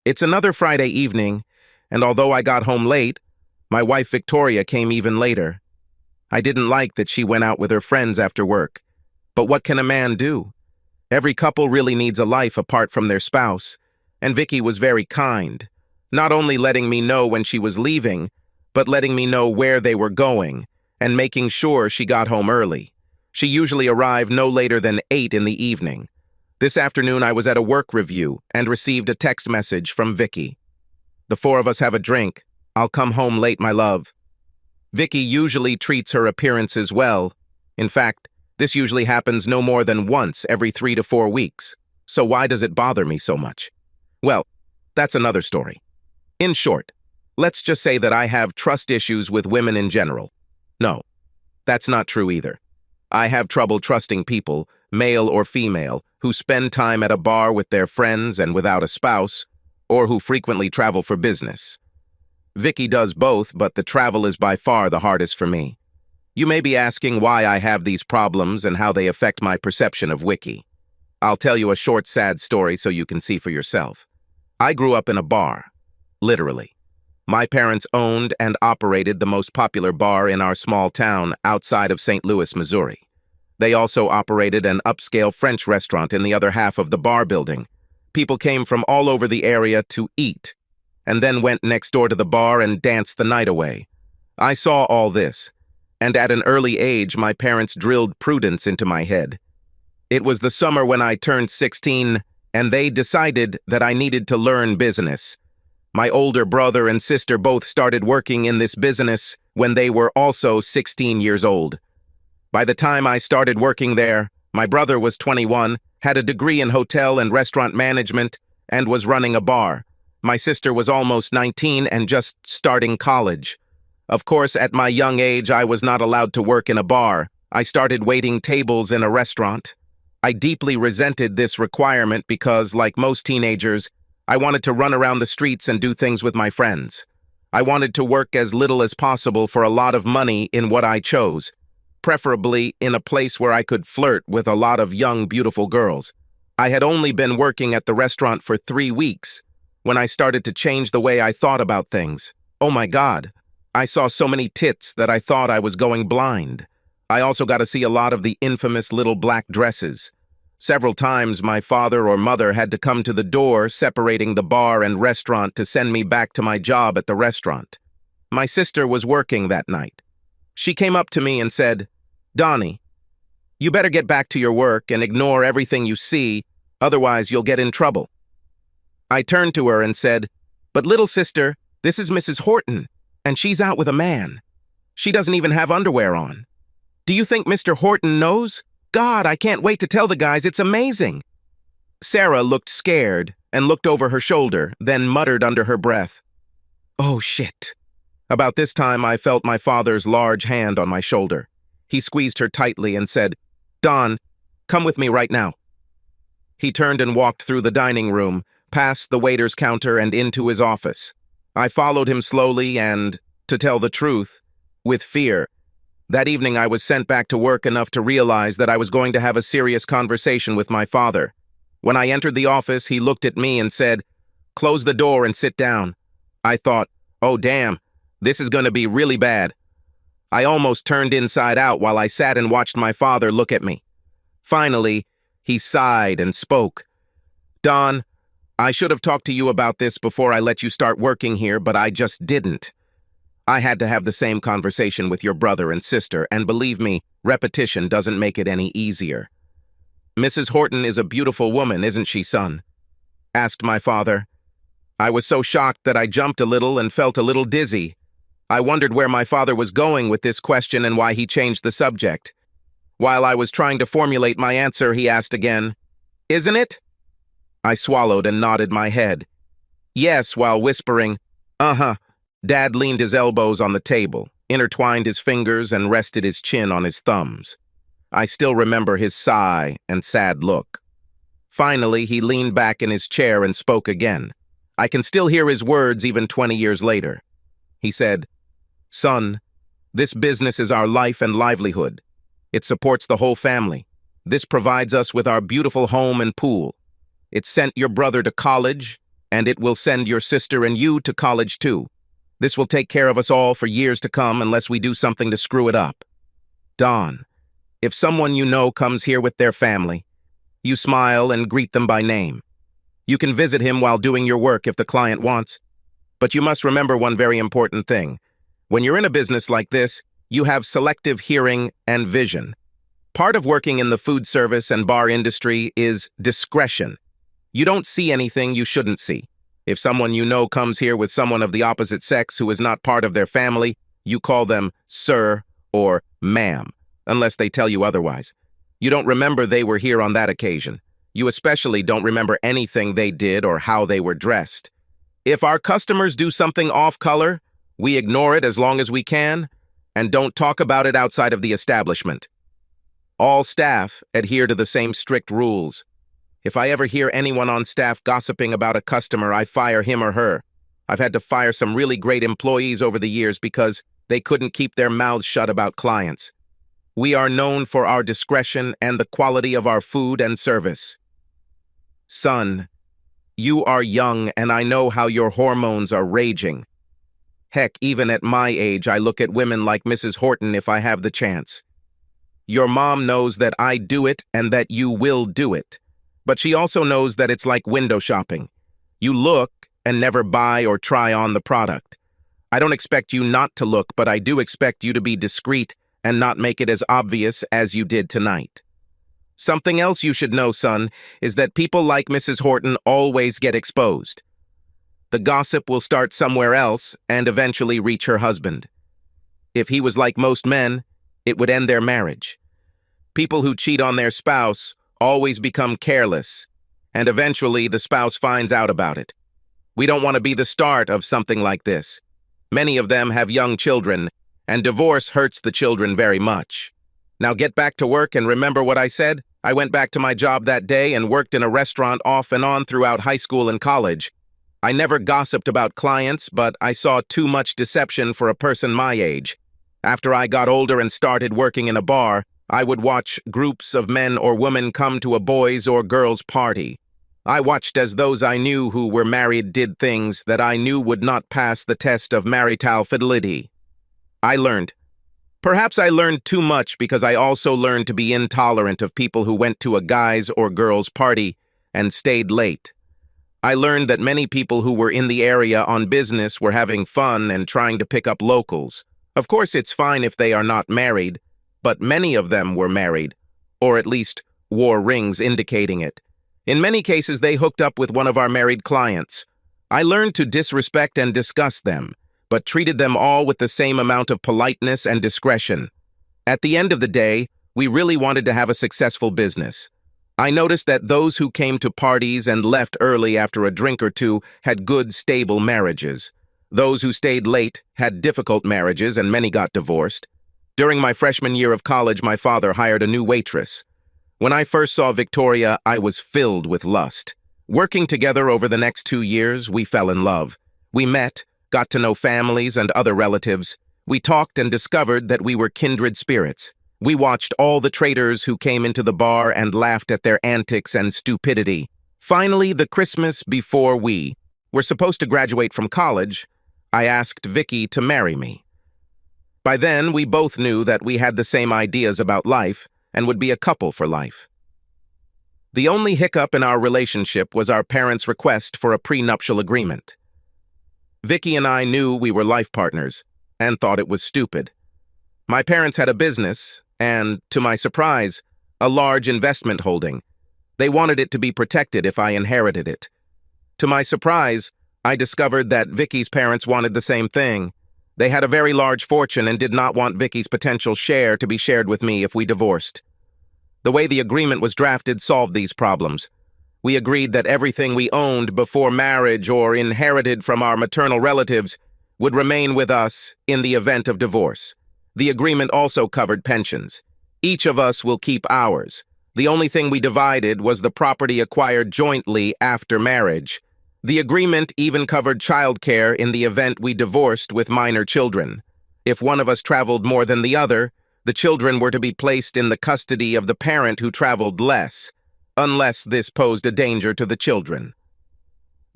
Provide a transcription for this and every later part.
It's another Friday evening, and although I got home late, my wife Victoria came even later. I didn't like that she went out with her friends after work, but what can a man do? Every couple really needs a life apart from their spouse, and Vicky was very kind, not only letting me know when she was leaving, but letting me know where they were going, and making sure she got home early. She usually arrived no later than 8 in the evening. This afternoon I was at a work review and received a text message from Vicky. "The four of us have a drink. I'll come home late, my love." Vicky usually treats her appearances well. In fact, this usually happens no more than once every 3 to 4 weeks. So why does it bother me so much? Well, that's another story. In short, let's just say that I have trust issues with women in general. No, that's not true either. I have trouble trusting people, male or female, who spend time at a bar with their friends and without a spouse, or who frequently travel for business. Vicky does both, but the travel is by far the hardest for me. You may be asking why I have these problems and how they affect my perception of Vicky. I'll tell you a short, sad story so you can see for yourself. I grew up in a bar, literally. My parents owned and operated the most popular bar in our small town outside of St. Louis, Missouri. They also operated an upscale French restaurant in the other half of the bar building. People came from all over the area to eat, and then went next door to the bar and danced the night away. I saw all this, and at an early age my parents drilled prudence into my head. It was the summer when I turned 16, and they decided that I needed to learn business. My older brother and sister both started working in this business when they were also 16 years old. By the time I started working there, my brother was 21, had a degree in hotel and restaurant management, and was running a bar. My sister was almost 19 and just starting college. Of course, at my young age, I was not allowed to work in a bar. I started waiting tables in a restaurant. I deeply resented this requirement because, like most teenagers, I wanted to run around the streets and do things with my friends. I wanted to work as little as possible for a lot of money in what I chose, preferably in a place where I could flirt with a lot of young, beautiful girls. I had only been working at the restaurant for 3 weeks when I started to change the way I thought about things. Oh my God, I saw so many tits that I thought I was going blind. I also got to see a lot of the infamous little black dresses. Several times my father or mother had to come to the door separating the bar and restaurant to send me back to my job at the restaurant. My sister was working that night. She came up to me and said, "Donnie, you better get back to your work and ignore everything you see, otherwise you'll get in trouble." I turned to her and said, "But little sister, this is Mrs. Horton, and she's out with a man. She doesn't even have underwear on. Do you think Mr. Horton knows? God, I can't wait to tell the guys, it's amazing." Sarah looked scared and looked over her shoulder, then muttered under her breath, "Oh shit." About this time, I felt my father's large hand on my shoulder. He squeezed her tightly and said, "Don, come with me right now." He turned and walked through the dining room, past the waiter's counter and into his office. I followed him slowly and, to tell the truth, with fear. That evening I was sent back to work enough to realize that I was going to have a serious conversation with my father. When I entered the office, he looked at me and said, "Close the door and sit down." I thought, oh damn, this is going to be really bad. I almost turned inside out while I sat and watched my father look at me. Finally, he sighed and spoke. "Don, I should have talked to you about this before I let you start working here, but I just didn't. I had to have the same conversation with your brother and sister, and believe me, repetition doesn't make it any easier." "Mrs. Horton is a beautiful woman, isn't she, son?" asked my father. I was so shocked that I jumped a little and felt a little dizzy. I wondered where my father was going with this question and why he changed the subject. While I was trying to formulate my answer, he asked again, "Isn't it?" I swallowed and nodded my head. "Yes," while whispering, "Uh-huh." Dad leaned his elbows on the table, intertwined his fingers, and rested his chin on his thumbs. I still remember his sigh and sad look. Finally, he leaned back in his chair and spoke again. I can still hear his words even 20 years later. He said, "Son, this business is our life and livelihood. It supports the whole family. This provides us with our beautiful home and pool. It sent your brother to college, and it will send your sister and you to college too. This will take care of us all for years to come unless we do something to screw it up. Don, if someone you know comes here with their family, you smile and greet them by name. You can visit him while doing your work if the client wants. But you must remember one very important thing. When you're in a business like this, you have selective hearing and vision. Part of working in the food service and bar industry is discretion. You don't see anything you shouldn't see. If someone you know comes here with someone of the opposite sex who is not part of their family, you call them sir or ma'am, unless they tell you otherwise. You don't remember they were here on that occasion. You especially don't remember anything they did or how they were dressed. If our customers do something off-color, we ignore it as long as we can and don't talk about it outside of the establishment. All staff adhere to the same strict rules. If I ever hear anyone on staff gossiping about a customer, I fire him or her. I've had to fire some really great employees over the years because they couldn't keep their mouths shut about clients. We are known for our discretion and the quality of our food and service. Son, you are young and I know how your hormones are raging. Heck, even at my age, I look at women like Mrs. Horton if I have the chance. Your mom knows that I do it and that you will do it. But she also knows that it's like window shopping. You look and never buy or try on the product. I don't expect you not to look, but I do expect you to be discreet and not make it as obvious as you did tonight. Something else you should know, son, is that people like Mrs. Horton always get exposed. The gossip will start somewhere else and eventually reach her husband. If he was like most men, it would end their marriage. People who cheat on their spouse always become careless, and eventually the spouse finds out about it. We don't want to be the start of something like this. Many of them have young children, and divorce hurts the children very much. Now get back to work and remember what I said. I went back to my job that day and worked in a restaurant off and on throughout high school and college. I never gossiped about clients, but I saw too much deception for a person my age. After I got older and started working in a bar, I would watch groups of men or women come to a boys' or girls' party. I watched as those I knew who were married did things that I knew would not pass the test of marital fidelity. I learned. Perhaps I learned too much because I also learned to be intolerant of people who went to a guy's or girl's party and stayed late. I learned that many people who were in the area on business were having fun and trying to pick up locals. Of course, it's fine if they are not married, but many of them were married, or at least wore rings indicating it. In many cases, they hooked up with one of our married clients. I learned to disrespect and disgust them, but treated them all with the same amount of politeness and discretion. At the end of the day, we really wanted to have a successful business. I noticed that those who came to parties and left early after a drink or two had good, stable marriages. Those who stayed late had difficult marriages and many got divorced. During my freshman year of college, my father hired a new waitress. When I first saw Victoria, I was filled with lust. Working together over the next 2 years, we fell in love. We met, got to know families and other relatives. We talked and discovered that we were kindred spirits. We watched all the traitors who came into the bar and laughed at their antics and stupidity. Finally, the Christmas before we were supposed to graduate from college, I asked Vicky to marry me. By then, we both knew that we had the same ideas about life and would be a couple for life. The only hiccup in our relationship was our parents' request for a prenuptial agreement. Vicky and I knew we were life partners and thought it was stupid. My parents had a business and, to my surprise, a large investment holding. They wanted it to be protected if I inherited it. To my surprise, I discovered that Vicky's parents wanted the same thing. They had a very large fortune and did not want Vicky's potential share to be shared with me if we divorced. The way the agreement was drafted solved these problems. We agreed that everything we owned before marriage or inherited from our maternal relatives would remain with us in the event of divorce. The agreement also covered pensions. Each of us will keep ours. The only thing we divided was the property acquired jointly after marriage. The agreement even covered childcare in the event we divorced with minor children. If one of us traveled more than the other, the children were to be placed in the custody of the parent who traveled less, unless this posed a danger to the children.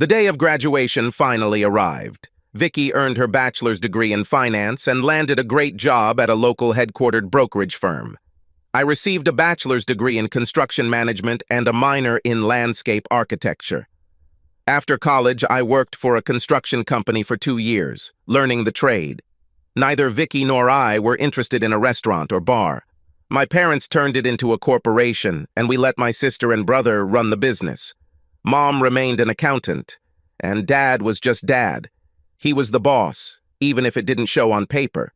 The day of graduation finally arrived. Vicky earned her bachelor's degree in finance and landed a great job at a local headquartered brokerage firm. I received a bachelor's degree in construction management and a minor in landscape architecture. After college, I worked for a construction company for 2 years, learning the trade. Neither Vicky nor I were interested in a restaurant or bar. My parents turned it into a corporation, and we let my sister and brother run the business. Mom remained an accountant, and Dad was just Dad. He was the boss, even if it didn't show on paper.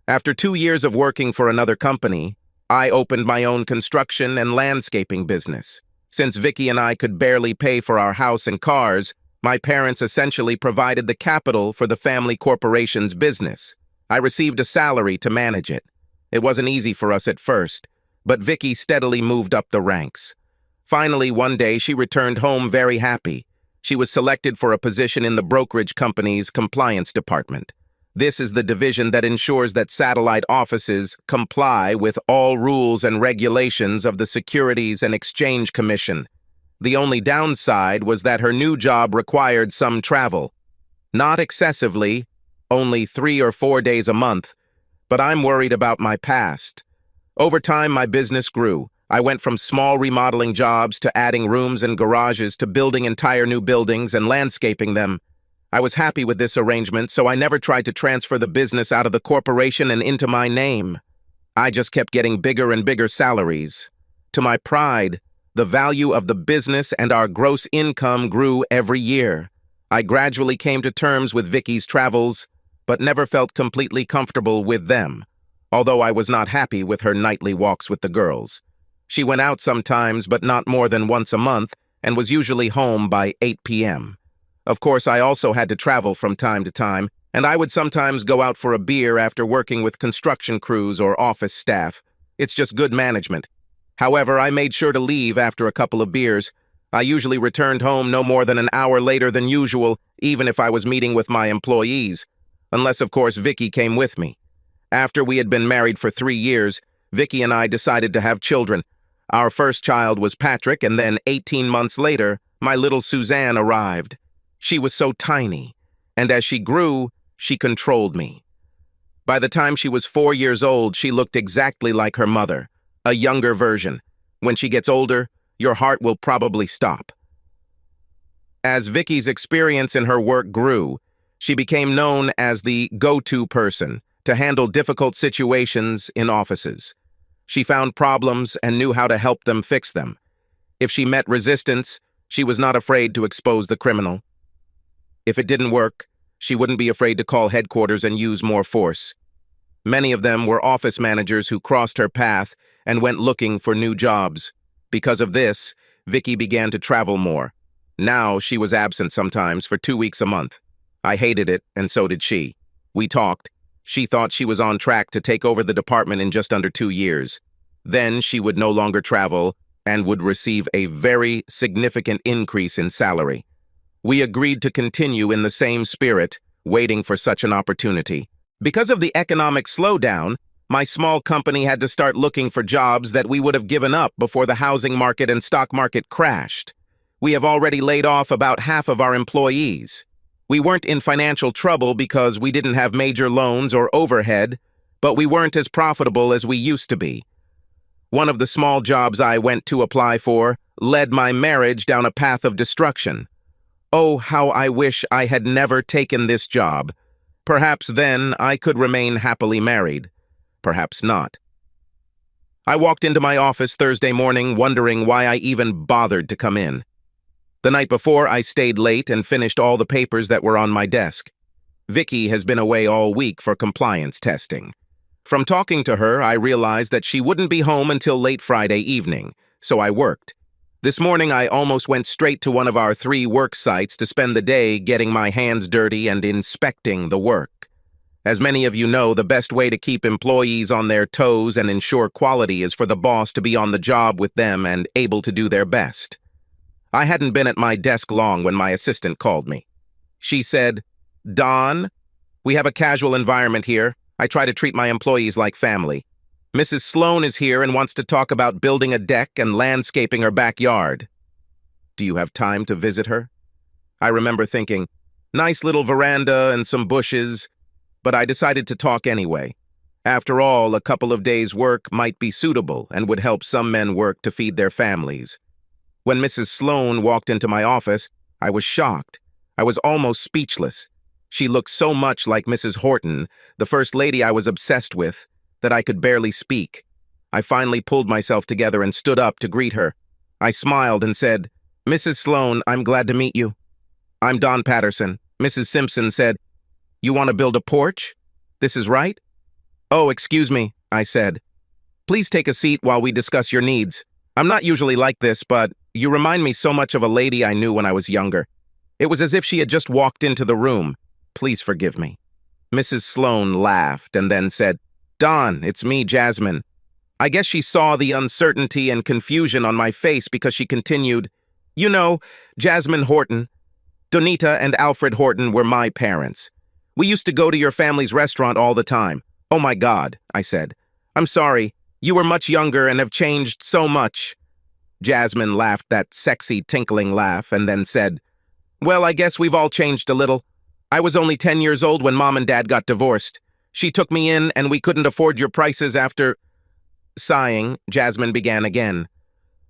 After 2 years of working for another company, I opened my own construction and landscaping business. Since Vicky and I could barely pay for our house and cars, my parents essentially provided the capital for the family corporation's business. I received a salary to manage it. It wasn't easy for us at first, but Vicky steadily moved up the ranks. Finally, one day, she returned home very happy. She was selected for a position in the brokerage company's compliance department. This is the division that ensures that satellite offices comply with all rules and regulations of the Securities and Exchange Commission. The only downside was that her new job required some travel. Not excessively, only 3 or 4 days a month, but I'm worried about my past. Over time, my business grew. I went from small remodeling jobs to adding rooms and garages to building entire new buildings and landscaping them. I was happy with this arrangement, so I never tried to transfer the business out of the corporation and into my name. I just kept getting bigger and bigger salaries. To my pride, the value of the business and our gross income grew every year. I gradually came to terms with Vicky's travels, but never felt completely comfortable with them, although I was not happy with her nightly walks with the girls. She went out sometimes, but not more than once a month, and was usually home by 8 p.m. Of course, I also had to travel from time to time, and I would sometimes go out for a beer after working with construction crews or office staff. It's just good management. However, I made sure to leave after a couple of beers. I usually returned home no more than an hour later than usual, even if I was meeting with my employees. Unless, of course, Vicky came with me. After we had been married for 3 years, Vicky and I decided to have children. Our first child was Patrick, and then 18 months later, my little Suzanne arrived. She was so tiny, and as she grew, she controlled me. By the time she was 4 years old, she looked exactly like her mother, a younger version. When she gets older, your heart will probably stop. As Vicky's experience in her work grew, she became known as the go-to person to handle difficult situations in offices. She found problems and knew how to help them fix them. If she met resistance, she was not afraid to expose the criminal. If it didn't work, she wouldn't be afraid to call headquarters and use more force. Many of them were office managers who crossed her path and went looking for new jobs. Because of this, Vicky began to travel more. Now she was absent sometimes for 2 weeks a month. I hated it, and so did she. We talked. She thought she was on track to take over the department in just under 2 years. Then she would no longer travel and would receive a very significant increase in salary. We agreed to continue in the same spirit, waiting for such an opportunity. Because of the economic slowdown, my small company had to start looking for jobs that we would have given up before the housing market and stock market crashed. We have already laid off about half of our employees. We weren't in financial trouble because we didn't have major loans or overhead, but we weren't as profitable as we used to be. One of the small jobs I went to apply for led my marriage down a path of destruction. Oh, how I wish I had never taken this job. Perhaps then I could remain happily married. Perhaps not. I walked into my office Thursday morning wondering why I even bothered to come in. The night before, I stayed late and finished all the papers that were on my desk. Vicky has been away all week for compliance testing. From talking to her, I realized that she wouldn't be home until late Friday evening, so I worked. This morning, I almost went straight to one of our 3 work sites to spend the day getting my hands dirty and inspecting the work. As many of you know, the best way to keep employees on their toes and ensure quality is for the boss to be on the job with them and able to do their best. I hadn't been at my desk long when my assistant called me. She said, "Don, we have a casual environment here. I try to treat my employees like family. Mrs. Sloan is here and wants to talk about building a deck and landscaping her backyard. Do you have time to visit her?" I remember thinking, nice little veranda and some bushes, but I decided to talk anyway. After all, a couple of days' work might be suitable and would help some men work to feed their families. When Mrs. Sloane walked into my office, I was shocked. I was almost speechless. She looked so much like Mrs. Horton, the first lady I was obsessed with, that I could barely speak. I finally pulled myself together and stood up to greet her. I smiled and said, "Mrs. Sloane, I'm glad to meet you." "I'm Don Patterson." Mrs. Simpson said, "You want to build a porch? This is right?" "Oh, excuse me," I said. "Please take a seat while we discuss your needs. I'm not usually like this, but you remind me so much of a lady I knew when I was younger. It was as if she had just walked into the room. Please forgive me." Mrs. Sloane laughed and then said, "Don, it's me, Jasmine." I guess she saw the uncertainty and confusion on my face because she continued, "You know, Jasmine Horton. Donita and Alfred Horton were my parents. We used to go to your family's restaurant all the time." "Oh my God," I said. "I'm sorry. You were much younger and have changed so much." Jasmine laughed that sexy, tinkling laugh and then said, "Well, I guess we've all changed a little. I was only 10 years old when Mom and Dad got divorced. She took me in and we couldn't afford your prices after—" Sighing, Jasmine began again.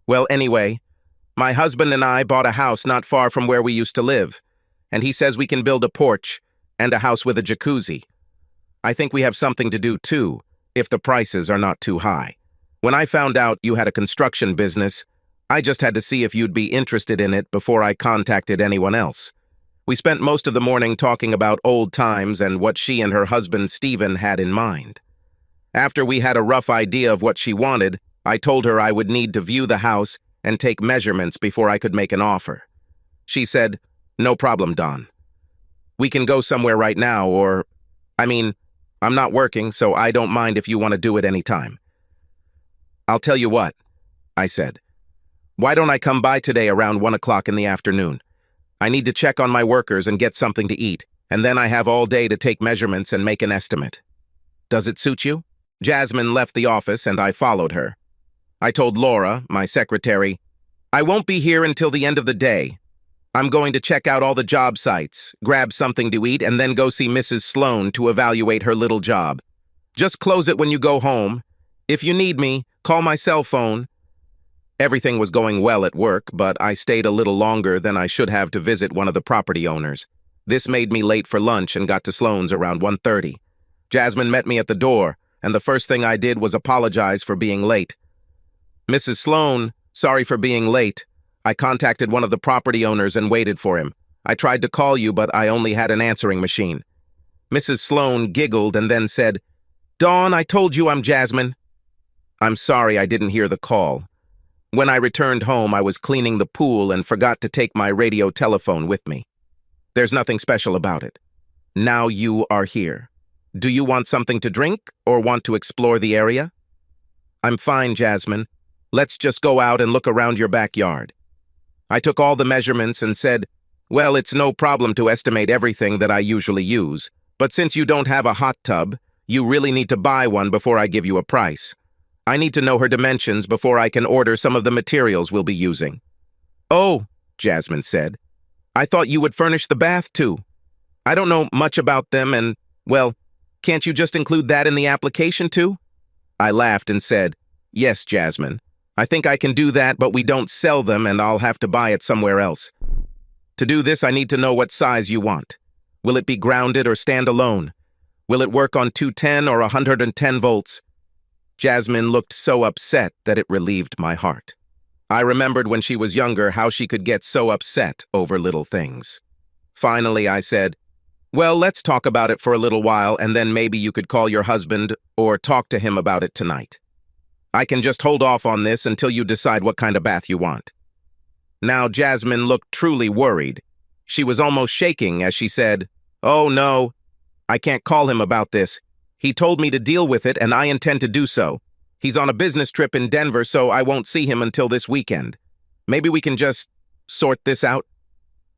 "Well, anyway, my husband and I bought a house not far from where we used to live, and he says we can build a porch and a house with a jacuzzi. I think we have something to do, too, if the prices are not too high. When I found out you had a construction business, I just had to see if you'd be interested in it before I contacted anyone else." We spent most of the morning talking about old times and what she and her husband, Stephen, had in mind. After we had a rough idea of what she wanted, I told her I would need to view the house and take measurements before I could make an offer. She said, "No problem, Don. We can go somewhere right now I'm not working, so I don't mind if you want to do it any time." "I'll tell you what," I said. "Why don't I come by today around 1 o'clock in the afternoon? I need to check on my workers and get something to eat, and then I have all day to take measurements and make an estimate. Does it suit you?" Jasmine left the office and I followed her. I told Laura, my secretary, "I won't be here until the end of the day. I'm going to check out all the job sites, grab something to eat, and then go see Mrs. Sloane to evaluate her little job. Just close it when you go home. If you need me, call my cell phone." Everything was going well at work, but I stayed a little longer than I should have to visit one of the property owners. This made me late for lunch and got to Sloane's around 1:30. Jasmine met me at the door, and the first thing I did was apologize for being late. "Mrs. Sloane, sorry for being late. I contacted one of the property owners and waited for him. I tried to call you, but I only had an answering machine." Mrs. Sloane giggled and then said, "Dawn, I told you I'm Jasmine." "I'm sorry I didn't hear the call. When I returned home, I was cleaning the pool and forgot to take my radio telephone with me. There's nothing special about it. Now you are here. Do you want something to drink or want to explore the area?" "I'm fine, Jasmine. Let's just go out and look around your backyard." I took all the measurements and said, "Well, it's no problem to estimate everything that I usually use, but since you don't have a hot tub, you really need to buy one before I give you a price. I need to know her dimensions before I can order some of the materials we'll be using." "Oh," Jasmine said, "I thought you would furnish the bath too. I don't know much about them and, well, can't you just include that in the application too?" I laughed and said, "Yes, Jasmine. I think I can do that, but we don't sell them and I'll have to buy it somewhere else. To do this, I need to know what size you want. Will it be grounded or stand alone? Will it work on 210 or 110 volts? Jasmine looked so upset that it relieved my heart. I remembered when she was younger how she could get so upset over little things. Finally, I said, "Well, let's talk about it for a little while and then maybe you could call your husband or talk to him about it tonight. I can just hold off on this until you decide what kind of bath you want." Now Jasmine looked truly worried. She was almost shaking as she said, "Oh no, I can't call him about this. He told me to deal with it and I intend to do so. He's on a business trip in Denver, so I won't see him until this weekend. Maybe we can just sort this out."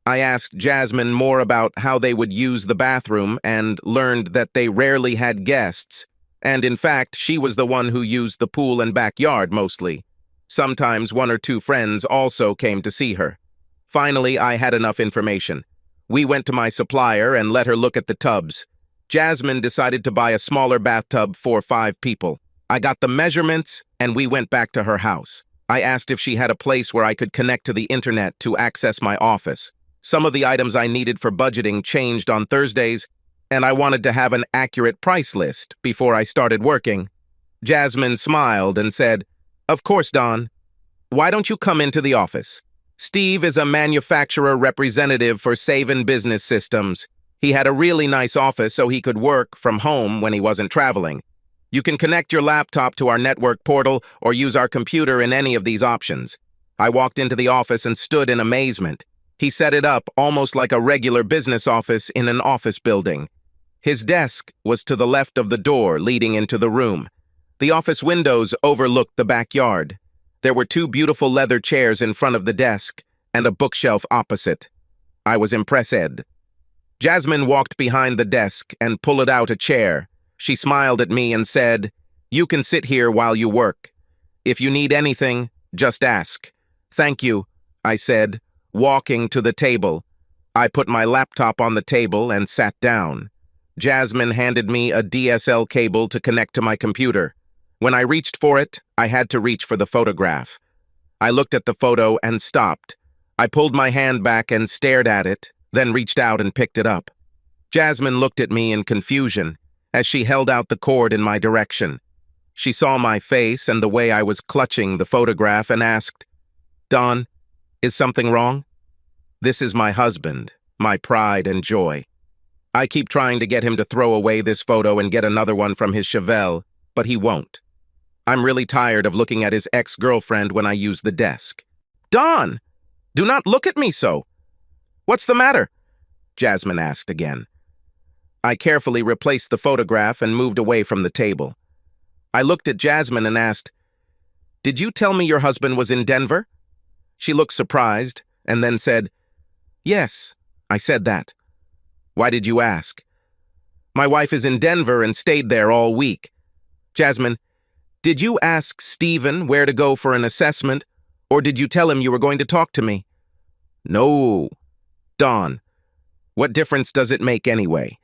I asked Jasmine more about how they would use the bathroom and learned that they rarely had guests, and in fact, she was the one who used the pool and backyard mostly. Sometimes 1 or 2 friends also came to see her. Finally, I had enough information. We went to my supplier and let her look at the tubs. Jasmine decided to buy a smaller bathtub for 5 people. I got the measurements, and we went back to her house. I asked if she had a place where I could connect to the internet to access my office. Some of the items I needed for budgeting changed on Thursdays, and I wanted to have an accurate price list before I started working. Jasmine smiled and said, "Of course, Don. Why don't you come into the office? Steve is a manufacturer representative for Savin Business Systems. He had a really nice office so he could work from home when he wasn't traveling. You can connect your laptop to our network portal or use our computer in any of these options." I walked into the office and stood in amazement. He set it up almost like a regular business office in an office building. His desk was to the left of the door leading into the room. The office windows overlooked the backyard. There were 2 beautiful leather chairs in front of the desk and a bookshelf opposite. I was impressed. Jasmine walked behind the desk and pulled out a chair. She smiled at me and said, "You can sit here while you work. If you need anything, just ask." "Thank you," I said, walking to the table. I put my laptop on the table and sat down. Jasmine handed me a DSL cable to connect to my computer. When I reached for it, I had to reach for the photograph. I looked at the photo and stopped. I pulled my hand back and stared at it, then reached out and picked it up. Jasmine looked at me in confusion as she held out the cord in my direction. She saw my face and the way I was clutching the photograph and asked, "Don, is something wrong? This is my husband, my pride and joy. I keep trying to get him to throw away this photo and get another one from his Chevelle, but he won't. I'm really tired of looking at his ex-girlfriend when I use the desk." "Don, do not look at me so. What's the matter?" Jasmine asked again. I carefully replaced the photograph and moved away from the table. I looked at Jasmine and asked, "Did you tell me your husband was in Denver?" She looked surprised and then said, "Yes, I said that." "Why did you ask?" "My wife is in Denver and stayed there all week." "Jasmine, did you ask Stephen where to go for an assessment, or did you tell him you were going to talk to me?" "No." "Don, what difference does it make anyway?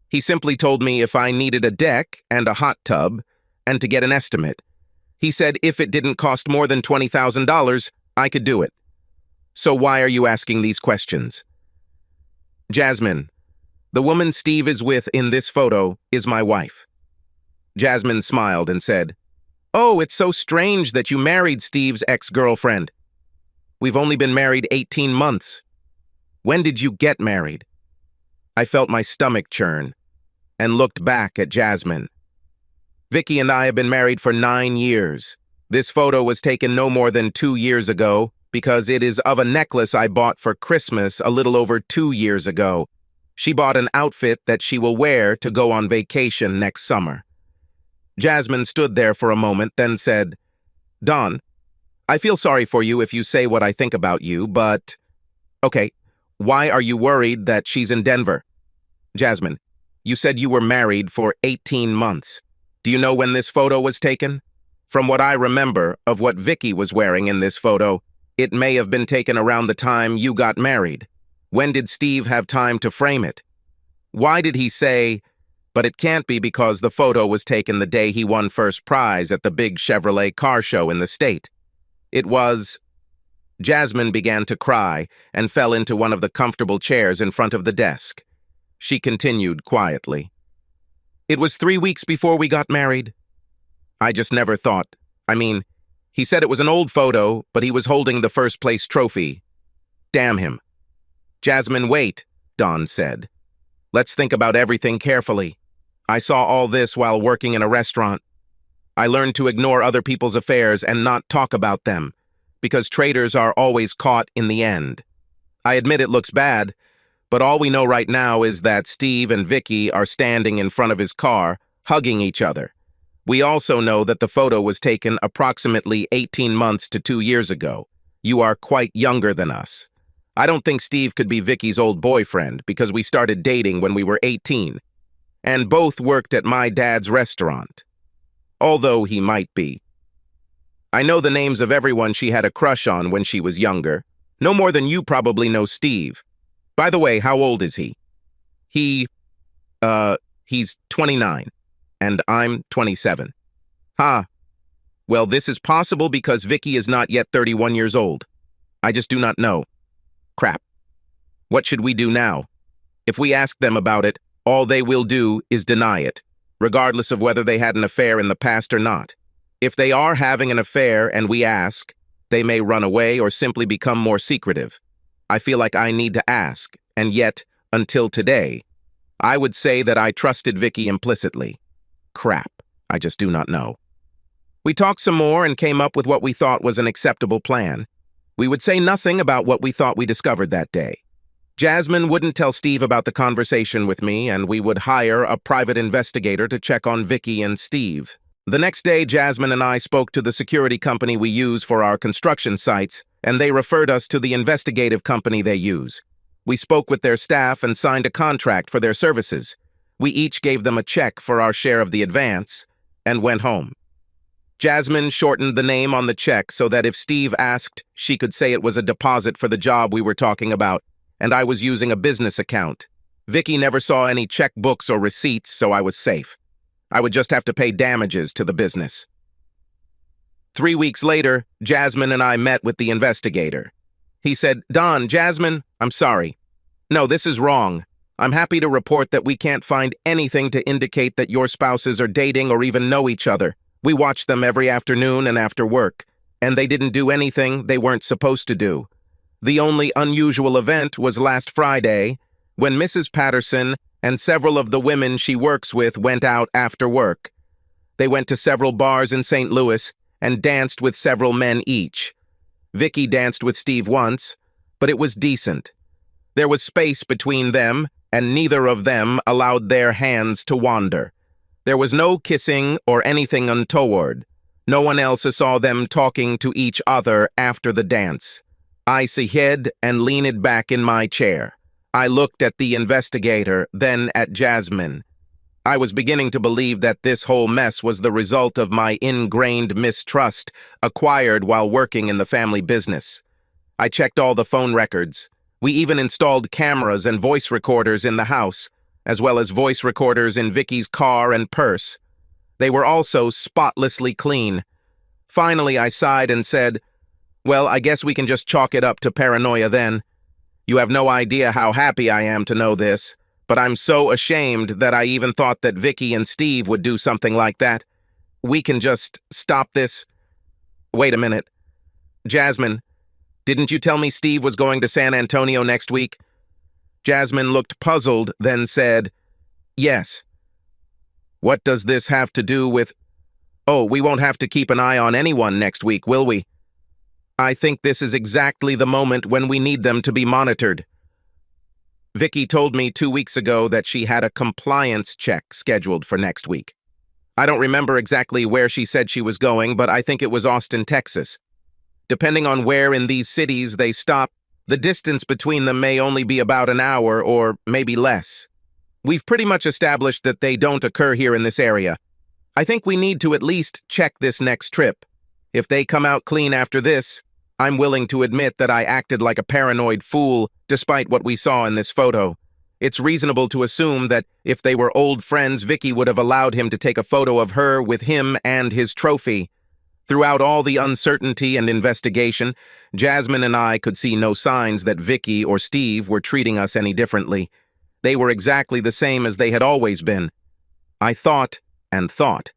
He simply told me if I needed a deck and a hot tub and to get an estimate. He said if it didn't cost more than $20,000, I could do it. So why are you asking these questions?" "Jasmine, the woman Steve is with in this photo is my wife." Jasmine smiled and said, "Oh, it's so strange that you married Steve's ex-girlfriend. We've only been married 18 months. When did you get married?" I felt my stomach churn and looked back at Jasmine. "Vicky and I have been married for 9 years. This photo was taken no more than 2 years ago because it is of a necklace I bought for Christmas a little over 2 years ago. She bought an outfit that she will wear to go on vacation next summer." Jasmine stood there for a moment, then said, "Don, I feel sorry for you if you say what I think about you, but... Okay, why are you worried that she's in Denver?" "Jasmine, you said you were married for 18 months. Do you know when this photo was taken? From what I remember of what Vicky was wearing in this photo, it may have been taken around the time you got married. When did Steve have time to frame it? Why did he say, but it can't be because the photo was taken the day he won first prize at the big Chevrolet car show in the state? It was..." Jasmine began to cry and fell into one of the comfortable chairs in front of the desk. She continued quietly, "It was 3 weeks before we got married. I just never thought. I mean, he said it was an old photo, but he was holding the first place trophy. Damn him." "Jasmine, wait," Don said. "Let's think about everything carefully. I saw all this while working in a restaurant. I learned to ignore other people's affairs and not talk about them, because traitors are always caught in the end. I admit it looks bad, but all we know right now is that Steve and Vicky are standing in front of his car, hugging each other. We also know that the photo was taken approximately 18 months to 2 years ago. You are quite younger than us. I don't think Steve could be Vicky's old boyfriend because we started dating when we were 18, and both worked at my dad's restaurant. Although he might be. I know the names of everyone she had a crush on when she was younger. No more than you probably know Steve. By the way, how old is he? He, he's 29, and I'm 27. Ha. Well, this is possible because Vicky is not yet 31 years old. I just do not know. Crap. What should we do now? If we ask them about it, all they will do is deny it, regardless of whether they had an affair in the past or not. If they are having an affair and we ask, they may run away or simply become more secretive. I feel like I need to ask, and yet, until today, I would say that I trusted Vicky implicitly. Crap. I just do not know. We talked some more and came up with what we thought was an acceptable plan. We would say nothing about what we thought we discovered that day. Jasmine wouldn't tell Steve about the conversation with me, and we would hire a private investigator to check on Vicky and Steve. The next day, Jasmine and I spoke to the security company we use for our construction sites, and they referred us to the investigative company they use. We spoke with their staff and signed a contract for their services. We each gave them a check for our share of the advance, and went home. Jasmine shortened the name on the check so that if Steve asked, she could say it was a deposit for the job we were talking about, and I was using a business account. Vicky never saw any checkbooks or receipts, so I was safe. I would just have to pay damages to the business. 3 weeks later, Jasmine and I met with the investigator. He said, "Don, Jasmine, I'm sorry. No, this is wrong. I'm happy to report that we can't find anything to indicate that your spouses are dating or even know each other. We watch them every afternoon and after work, and they didn't do anything they weren't supposed to do. The only unusual event was last Friday, when Mrs. Patterson and several of the women she works with went out after work. They went to several bars in St. Louis and danced with several men each. Vicky danced with Steve once, but it was decent. There was space between them, and neither of them allowed their hands to wander. There was no kissing or anything untoward. No one else saw them talking to each other after the dance. I hid and leaned back in my chair. I looked at the investigator, then at Jasmine. I was beginning to believe that this whole mess was the result of my ingrained mistrust acquired while working in the family business. I checked all the phone records. We even installed cameras and voice recorders in the house, as well as voice recorders in Vicky's car and purse. They were also spotlessly clean. Finally, I sighed and said, "Well, I guess we can just chalk it up to paranoia then. You have no idea how happy I am to know this, but I'm so ashamed that I even thought that Vicky and Steve would do something like that. We can just stop this." Wait a minute. Jasmine, didn't you tell me Steve was going to San Antonio next week? Jasmine looked puzzled, then said, "Yes." What does this have to do with... Oh, we won't have to keep an eye on anyone next week, will we? I think this is exactly the moment when we need them to be monitored. Vicky told me 2 weeks ago that she had a compliance check scheduled for next week. I don't remember exactly where she said she was going, but I think it was Austin, Texas. Depending on where in these cities they stop, the distance between them may only be about an hour or maybe less. We've pretty much established that they don't occur here in this area. I think we need to at least check this next trip. If they come out clean after this, I'm willing to admit that I acted like a paranoid fool despite what we saw in this photo. It's reasonable to assume that if they were old friends, Vicky would have allowed him to take a photo of her with him and his trophy. Throughout all the uncertainty and investigation, Jasmine and I could see no signs that Vicky or Steve were treating us any differently. They were exactly the same as they had always been. I thought and thought,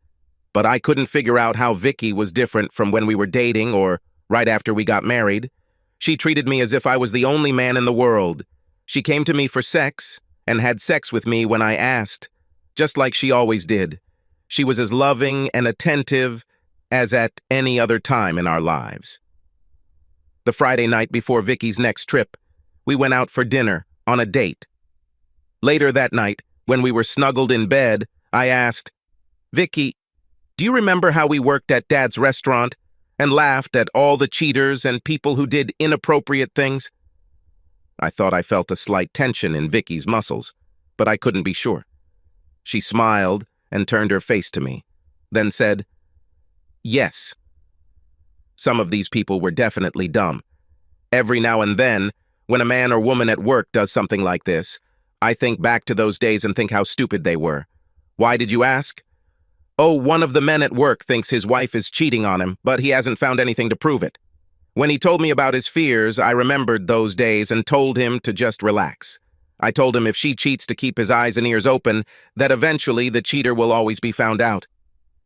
but I couldn't figure out how Vicky was different from when we were dating or right after we got married. She treated me as if I was the only man in the world. She came to me for sex and had sex with me when I asked, just like she always did. She was as loving and attentive as at any other time in our lives. The Friday night before Vicky's next trip, we went out for dinner on a date. Later that night, when we were snuggled in bed, I asked, "Vicky, do you remember how we worked at Dad's restaurant and laughed at all the cheaters and people who did inappropriate things?" I thought I felt a slight tension in Vicky's muscles, but I couldn't be sure. She smiled and turned her face to me, then said, "Yes." Some of these people were definitely dumb. Every now and then, when a man or woman at work does something like this, I think back to those days and think how stupid they were. Why did you ask? Oh, one of the men at work thinks his wife is cheating on him, but he hasn't found anything to prove it. When he told me about his fears, I remembered those days and told him to just relax. I told him if she cheats to keep his eyes and ears open, that eventually the cheater will always be found out.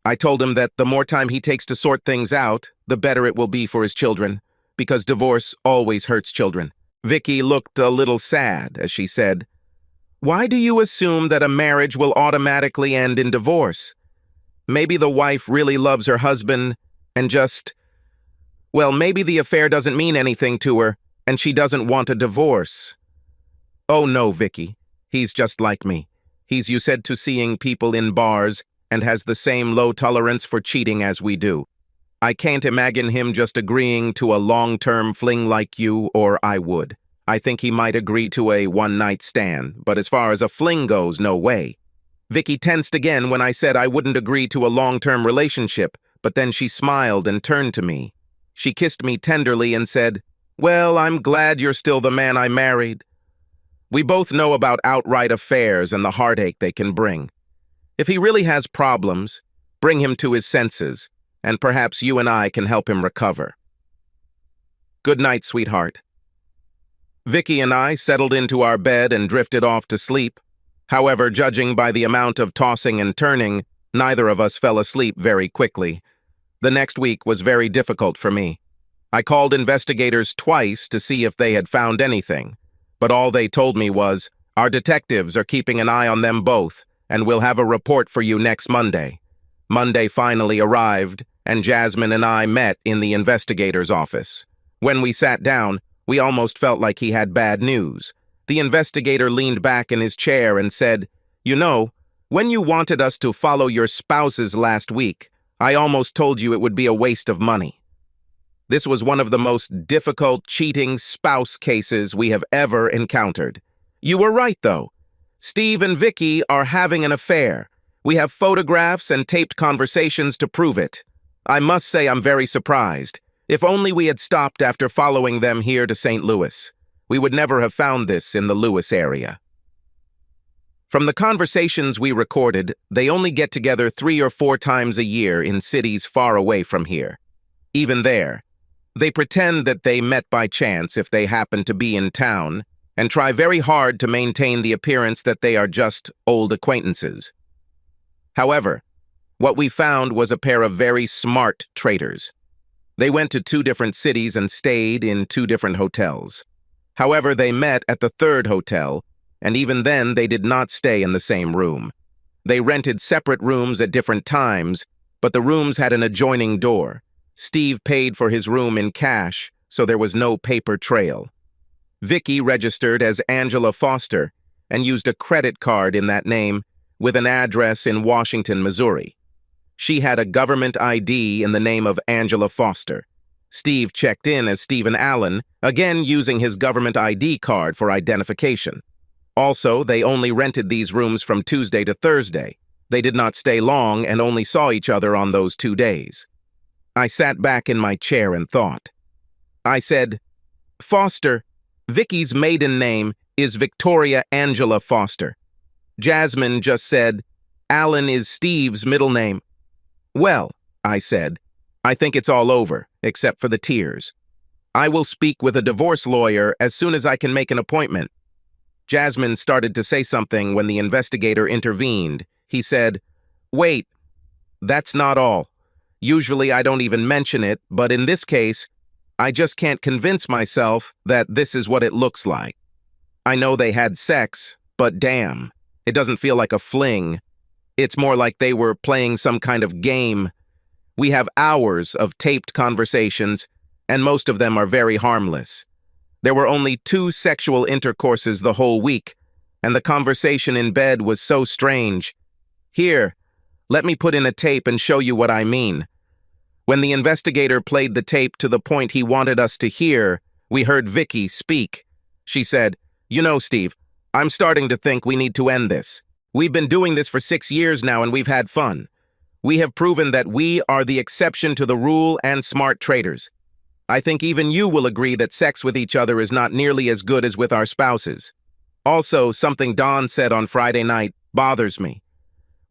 I told him that the more time he takes to sort things out, the better it will be for his children, because divorce always hurts children. Vicky looked a little sad as she said, "Why do you assume that a marriage will automatically end in divorce? Maybe the wife really loves her husband and maybe the affair doesn't mean anything to her and she doesn't want a divorce." "Oh no, Vicky. He's just like me. He's used to seeing people in bars and has the same low tolerance for cheating as we do. I can't imagine him just agreeing to a long-term fling like you or I would. I think he might agree to a one-night stand, but as far as a fling goes, no way." Vicky tensed again when I said I wouldn't agree to a long-term relationship, but then she smiled and turned to me. She kissed me tenderly and said, "Well, I'm glad you're still the man I married. We both know about outright affairs and the heartache they can bring. If he really has problems, bring him to his senses, and perhaps you and I can help him recover." Good night, sweetheart. Vicky and I settled into our bed and drifted off to sleep. However, judging by the amount of tossing and turning, neither of us fell asleep very quickly. The next week was very difficult for me. I called investigators twice to see if they had found anything, but all they told me was, "Our detectives are keeping an eye on them both, and we'll have a report for you next Monday." Monday finally arrived, and Jasmine and I met in the investigator's office. When we sat down, we almost felt like he had bad news. The investigator leaned back in his chair and said, "You know, when you wanted us to follow your spouses last week, I almost told you it would be a waste of money. This was one of the most difficult cheating spouse cases we have ever encountered. You were right, though. Steve and Vicky are having an affair. We have photographs and taped conversations to prove it. I must say I'm very surprised. If only we had stopped after following them here to St. Louis. We would never have found this in the Louis area." From the conversations we recorded, they only get together 3 or 4 times a year in cities far away from here. Even there, they pretend that they met by chance if they happen to be in town, and try very hard to maintain the appearance that they are just old acquaintances. However, what we found was a pair of very smart traitors. They went to 2 different cities and stayed in 2 different hotels. However, they met at the 3rd hotel, and even then they did not stay in the same room. They rented separate rooms at different times, but the rooms had an adjoining door. Steve paid for his room in cash, so there was no paper trail. Vicky registered as Angela Foster and used a credit card in that name with an address in Washington, Missouri. She had a government ID in the name of Angela Foster. Steve checked in as Stephen Allen, again using his government ID card for identification. Also, they only rented these rooms from Tuesday to Thursday. They did not stay long and only saw each other on those 2 days. I sat back in my chair and thought. I said, "Foster, Vicky's maiden name is Victoria Angela Foster. Jasmine just said, Allen is Steve's middle name." "Well," I said, "I think it's all over, except for the tears. I will speak with a divorce lawyer as soon as I can make an appointment." Jasmine started to say something when the investigator intervened. He said, "Wait, that's not all. Usually I don't even mention it, but in this case, I just can't convince myself that this is what it looks like. I know they had sex, but damn, it doesn't feel like a fling. It's more like they were playing some kind of game. We have hours of taped conversations, and most of them are very harmless. There were only 2 sexual intercourses the whole week, and the conversation in bed was so strange. Here, let me put in a tape and show you what I mean." When the investigator played the tape to the point he wanted us to hear, we heard Vicky speak. She said, "You know, Steve, I'm starting to think we need to end this. We've been doing this for 6 years now and we've had fun. We have proven that we are the exception to the rule and smart traders. I think even you will agree that sex with each other is not nearly as good as with our spouses. Also, something Don said on Friday night bothers me.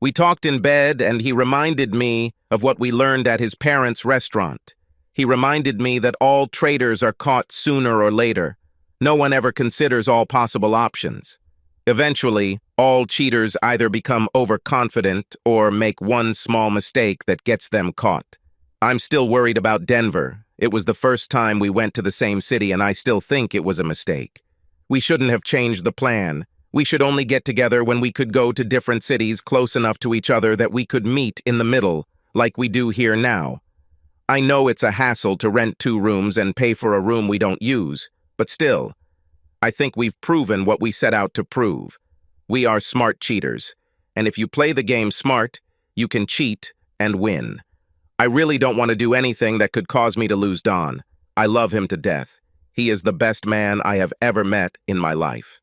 We talked in bed, and he reminded me of what we learned at his parents' restaurant. He reminded me that all traitors are caught sooner or later. No one ever considers all possible options. Eventually, all cheaters either become overconfident or make one small mistake that gets them caught. I'm still worried about Denver. It was the first time we went to the same city, and I still think it was a mistake. We shouldn't have changed the plan. We should only get together when we could go to different cities close enough to each other that we could meet in the middle, like we do here now. I know it's a hassle to rent 2 rooms and pay for a room we don't use, but still, I think we've proven what we set out to prove. We are smart cheaters, and if you play the game smart, you can cheat and win. I really don't want to do anything that could cause me to lose Don. I love him to death. He is the best man I have ever met in my life.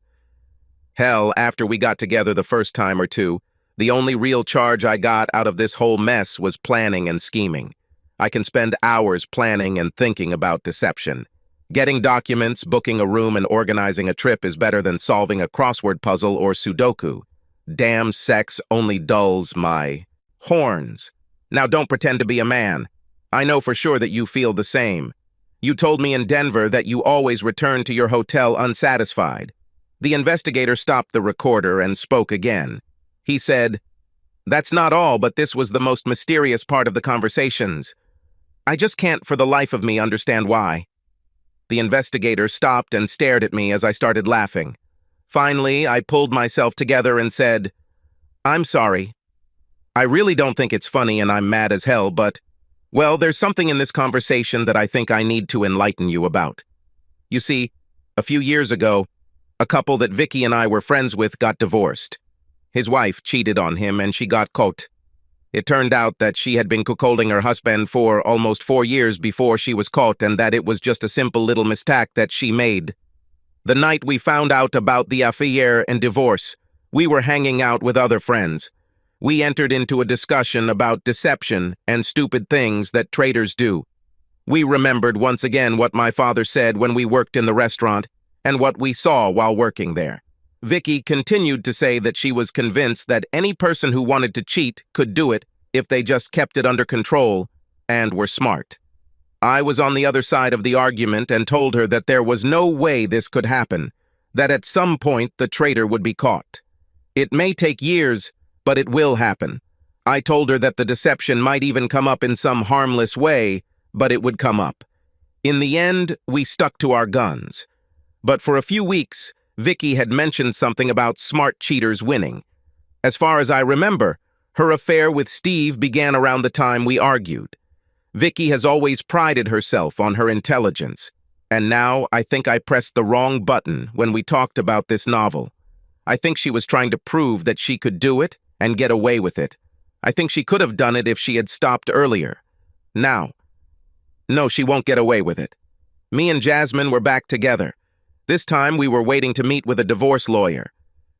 Hell, after we got together the first time or two, the only real charge I got out of this whole mess was planning and scheming. I can spend hours planning and thinking about deception. Getting documents, booking a room, and organizing a trip is better than solving a crossword puzzle or Sudoku. Damn sex only dulls my horns. Now don't pretend to be a man. I know for sure that you feel the same. You told me in Denver that you always return to your hotel unsatisfied. The investigator stopped the recorder and spoke again. He said, "That's not all, but this was the most mysterious part of the conversations. I just can't for the life of me understand why." The investigator stopped and stared at me as I started laughing. Finally, I pulled myself together and said, "I'm sorry. I really don't think it's funny and I'm mad as hell, but, well, there's something in this conversation that I think I need to enlighten you about. You see, a few years ago, a couple that Vicky and I were friends with got divorced. His wife cheated on him and she got caught. It turned out that she had been cuckolding her husband for almost 4 years before she was caught, and that it was just a simple little mistake that she made. The night we found out about the affair and divorce, we were hanging out with other friends. We entered into a discussion about deception and stupid things that traitors do. We remembered once again what my father said when we worked in the restaurant and what we saw while working there. Vicky continued to say that she was convinced that any person who wanted to cheat could do it if they just kept it under control and were smart. I was on the other side of the argument and told her that there was no way this could happen, that at some point the traitor would be caught. It may take years, but it will happen. I told her that the deception might even come up in some harmless way, but it would come up. In the end, we stuck to our guns. But for a few weeks, Vicky had mentioned something about smart cheaters winning. As far as I remember, her affair with Steve began around the time we argued. Vicky has always prided herself on her intelligence, and now I think I pressed the wrong button when we talked about this novel. I think she was trying to prove that she could do it and get away with it. I think she could have done it if she had stopped earlier. Now, no, she won't get away with it. Me and Jasmine were back together. This time we were waiting to meet with a divorce lawyer.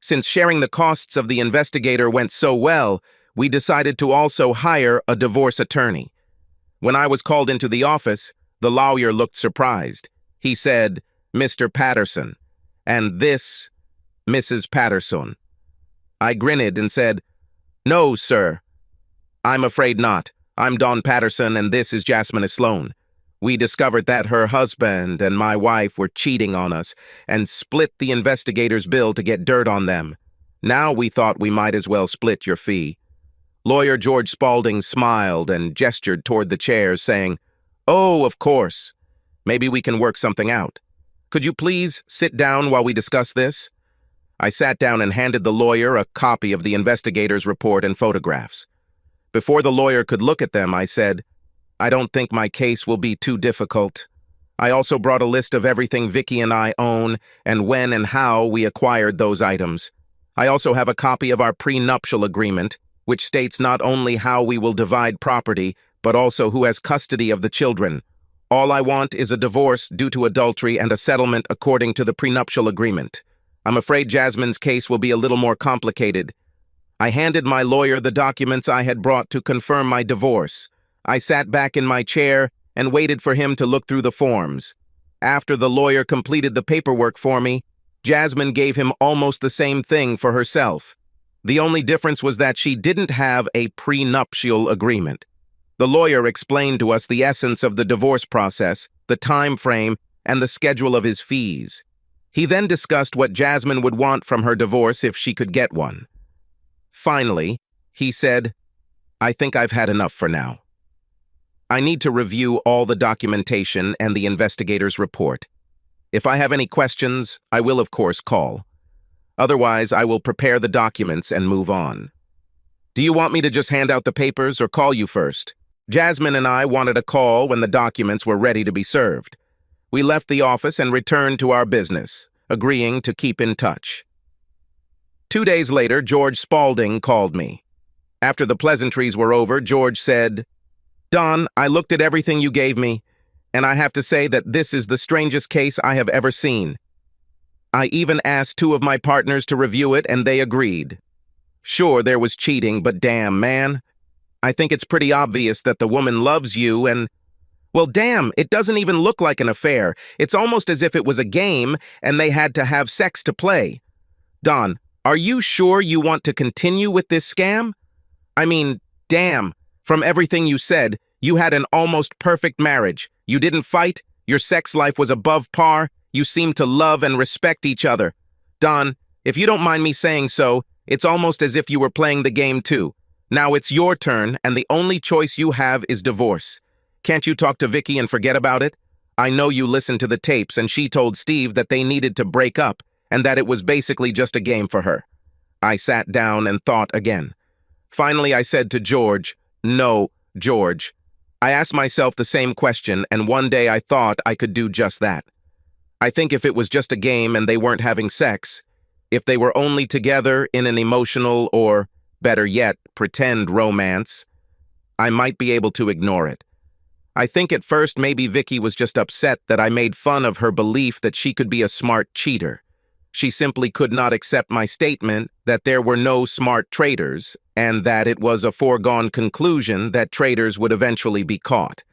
Since sharing the costs of the investigator went so well, we decided to also hire a divorce attorney. When I was called into the office, the lawyer looked surprised. He said, "Mr. Patterson," and this, Mrs. Patterson. I grinned and said, "No, sir. I'm afraid not. I'm Don Patterson and this is Jasmine Sloan. We discovered that her husband and my wife were cheating on us and split the investigator's bill to get dirt on them. Now we thought we might as well split your fee." Lawyer George Spaulding smiled and gestured toward the chairs, saying, "Oh, of course. Maybe we can work something out. Could you please sit down while we discuss this?" I sat down and handed the lawyer a copy of the investigator's report and photographs. Before the lawyer could look at them, I said, "I don't think my case will be too difficult. I also brought a list of everything Vicky and I own and when and how we acquired those items. I also have a copy of our prenuptial agreement, which states not only how we will divide property, but also who has custody of the children. All I want is a divorce due to adultery and a settlement according to the prenuptial agreement. I'm afraid Jasmine's case will be a little more complicated." I handed my lawyer the documents I had brought to confirm my divorce. I sat back in my chair and waited for him to look through the forms. After the lawyer completed the paperwork for me, Jasmine gave him almost the same thing for herself. The only difference was that she didn't have a prenuptial agreement. The lawyer explained to us the essence of the divorce process, the time frame, and the schedule of his fees. He then discussed what Jasmine would want from her divorce if she could get one. Finally, he said, "I think I've had enough for now. I need to review all the documentation and the investigator's report. If I have any questions, I will of course call. Otherwise, I will prepare the documents and move on. Do you want me to just hand out the papers or call you first?" Jasmine and I wanted a call when the documents were ready to be served. We left the office and returned to our business, agreeing to keep in touch. 2 days later, George Spaulding called me. After the pleasantries were over, George said, "Don, I looked at everything you gave me, and I have to say that this is the strangest case I have ever seen. I even asked 2 of my partners to review it, and they agreed. Sure, there was cheating, but damn, man. I think it's pretty obvious that the woman loves you and, well, damn, it doesn't even look like an affair. It's almost as if it was a game and they had to have sex to play. Don, are you sure you want to continue with this scam? I mean, damn, from everything you said, you had an almost perfect marriage. You didn't fight, your sex life was above par, you seemed to love and respect each other. Don, if you don't mind me saying so, it's almost as if you were playing the game too. Now it's your turn, and the only choice you have is divorce. Can't you talk to Vicky and forget about it? I know you listened to the tapes, and she told Steve that they needed to break up, and that it was basically just a game for her." I sat down and thought again. Finally, I said to George, "No, George." I asked myself the same question, and one day I thought I could do just that. I think if it was just a game and they weren't having sex, if they were only together in an emotional or, better yet, pretend romance, I might be able to ignore it. I think at first maybe Vicky was just upset that I made fun of her belief that she could be a smart cheater. She simply could not accept my statement that there were no smart traitors and that it was a foregone conclusion that traitors would eventually be caught.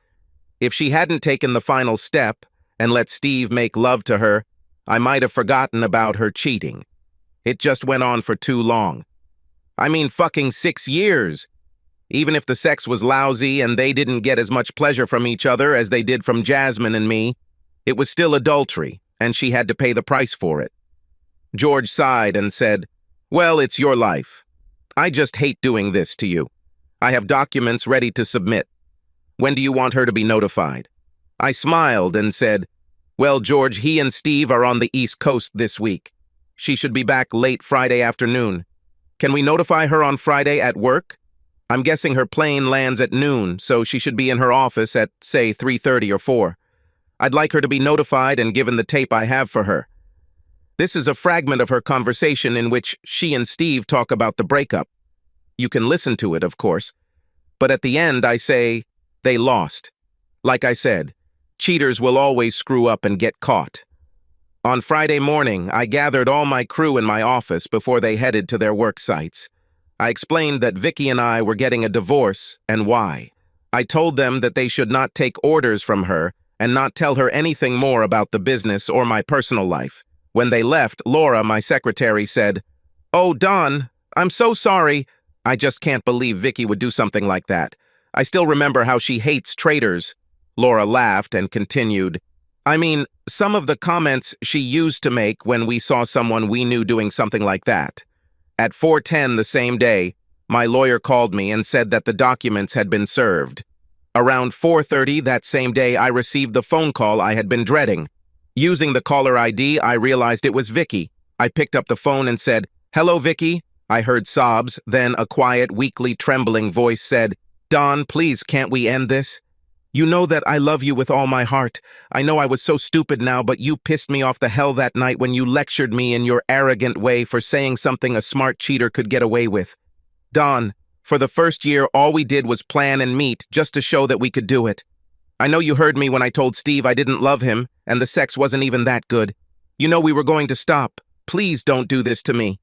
If she hadn't taken the final step and let Steve make love to her, I might have forgotten about her cheating. It just went on for too long. I mean, fucking 6 years. Even if the sex was lousy and they didn't get as much pleasure from each other as they did from Jasmine and me, it was still adultery, and she had to pay the price for it. George sighed and said, "Well, it's your life. I just hate doing this to you. I have documents ready to submit. When do you want her to be notified?" I smiled and said, "Well, George, he and Steve are on the East Coast this week. She should be back late Friday afternoon. Can we notify her on Friday at work? I'm guessing her plane lands at noon, so she should be in her office at, say, 3:30 or 4. I'd like her to be notified and given the tape I have for her. This is a fragment of her conversation in which she and Steve talk about the breakup. You can listen to it, of course. But at the end, I say, they lost. Like I said, cheaters will always screw up and get caught. On Friday morning, I gathered all my crew in my office before they headed to their work sites. I explained that Vicky and I were getting a divorce and why. I told them that they should not take orders from her and not tell her anything more about the business or my personal life. When they left, Laura, my secretary, said, "Oh, Don, I'm so sorry. I just can't believe Vicky would do something like that. I still remember how she hates traitors." Laura laughed and continued, "I mean, some of the comments she used to make when we saw someone we knew doing something like that." At 4:10 the same day, my lawyer called me and said that the documents had been served. Around 4:30 that same day, I received the phone call I had been dreading. Using the caller ID, I realized it was Vicky. I picked up the phone and said, "Hello, Vicky." I heard sobs, then a quiet, weakly trembling voice said, "Don, please, can't we end this? You know that I love you with all my heart. I know I was so stupid now, but you pissed me off the hell that night when you lectured me in your arrogant way for saying something a smart cheater could get away with. Don, for the first year, all we did was plan and meet just to show that we could do it. I know you heard me when I told Steve I didn't love him, and the sex wasn't even that good. You know we were going to stop. Please don't do this to me.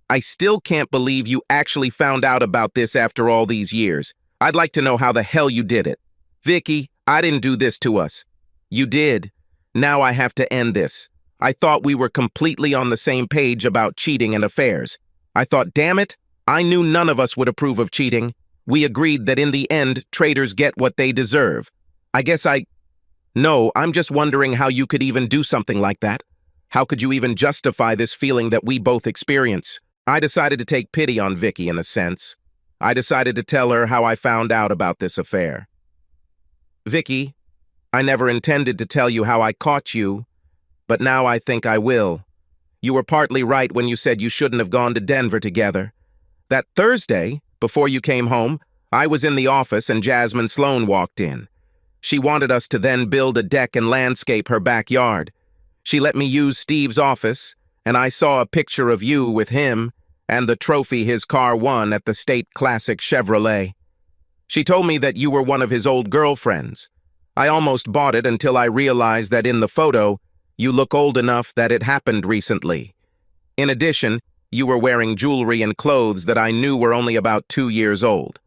I still can't believe you actually found out about this after all these years. I'd like to know how the hell you did it. Vicky, I didn't do this to us. You did. Now I have to end this. I thought we were completely on the same page about cheating and affairs. I thought, damn it, I knew none of us would approve of cheating. We agreed that in the end, traitors get what they deserve. No, I'm just wondering how you could even do something like that. How could you even justify this feeling that we both experience? I decided to take pity on Vicky in a sense. I decided to tell her how I found out about this affair. Vicky, I never intended to tell you how I caught you, but now I think I will. You were partly right when you said you shouldn't have gone to Denver together. That Thursday, before you came home, I was in the office and Jasmine Sloan walked in. She wanted us to then build a deck and landscape her backyard. She let me use Steve's office, and I saw a picture of you with him and the trophy his car won at the State Classic Chevrolet. She told me that you were one of his old girlfriends. I almost bought it until I realized that in the photo, you look old enough that it happened recently. In addition, you were wearing jewelry and clothes that I knew were only about 2 years old.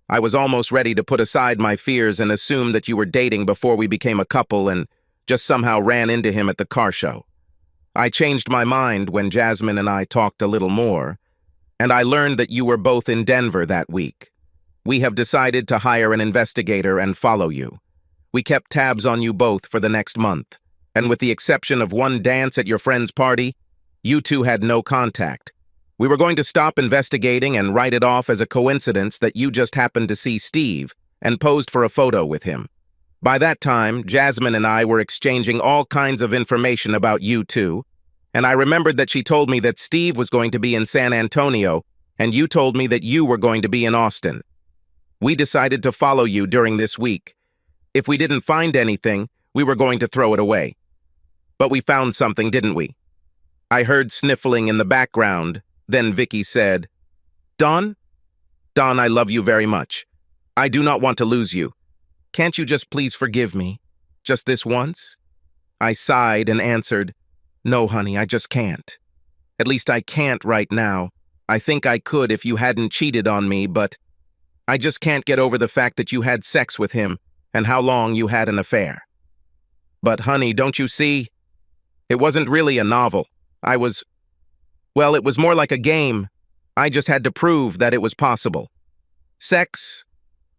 I was almost ready to put aside my fears and assume that you were dating before we became a couple and just somehow ran into him at the car show. I changed my mind when Jasmine and I talked a little more, and I learned that you were both in Denver that week. We have decided to hire an investigator and follow you. We kept tabs on you both for the next month, and with the exception of one dance at your friend's party, you two had no contact. We were going to stop investigating and write it off as a coincidence that you just happened to see Steve and posed for a photo with him. By that time, Jasmine and I were exchanging all kinds of information about you two, and I remembered that she told me that Steve was going to be in San Antonio, and you told me that you were going to be in Austin. We decided to follow you during this week. If we didn't find anything, we were going to throw it away. But we found something, didn't we? I heard sniffling in the background. Then Vicky said, Don, I love you very much. I do not want to lose you. Can't you just please forgive me? Just this once? I sighed and answered, No, honey, I just can't. At least I can't right now. I think I could if you hadn't cheated on me, but I just can't get over the fact that you had sex with him and how long you had an affair. But, honey, don't you see? It wasn't really a novel. Well, it was more like a game. I just had to prove that it was possible. Sex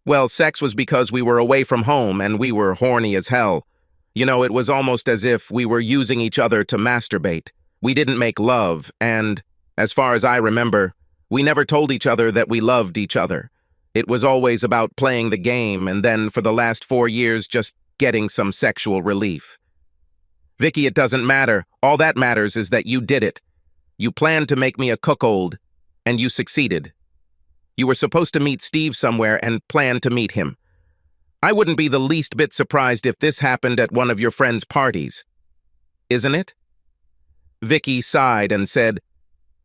was because we were away from home and we were horny as hell. You know, it was almost as if we were using each other to masturbate. We didn't make love, and, as far as I remember, we never told each other that we loved each other. It was always about playing the game and then, for the last 4 years, just getting some sexual relief. Vicky, it doesn't matter. All that matters is that you did it. You planned to make me a cuckold, and you succeeded. You were supposed to meet Steve somewhere and planned to meet him. I wouldn't be the least bit surprised if this happened at one of your friend's parties. Isn't it? Vicky sighed and said,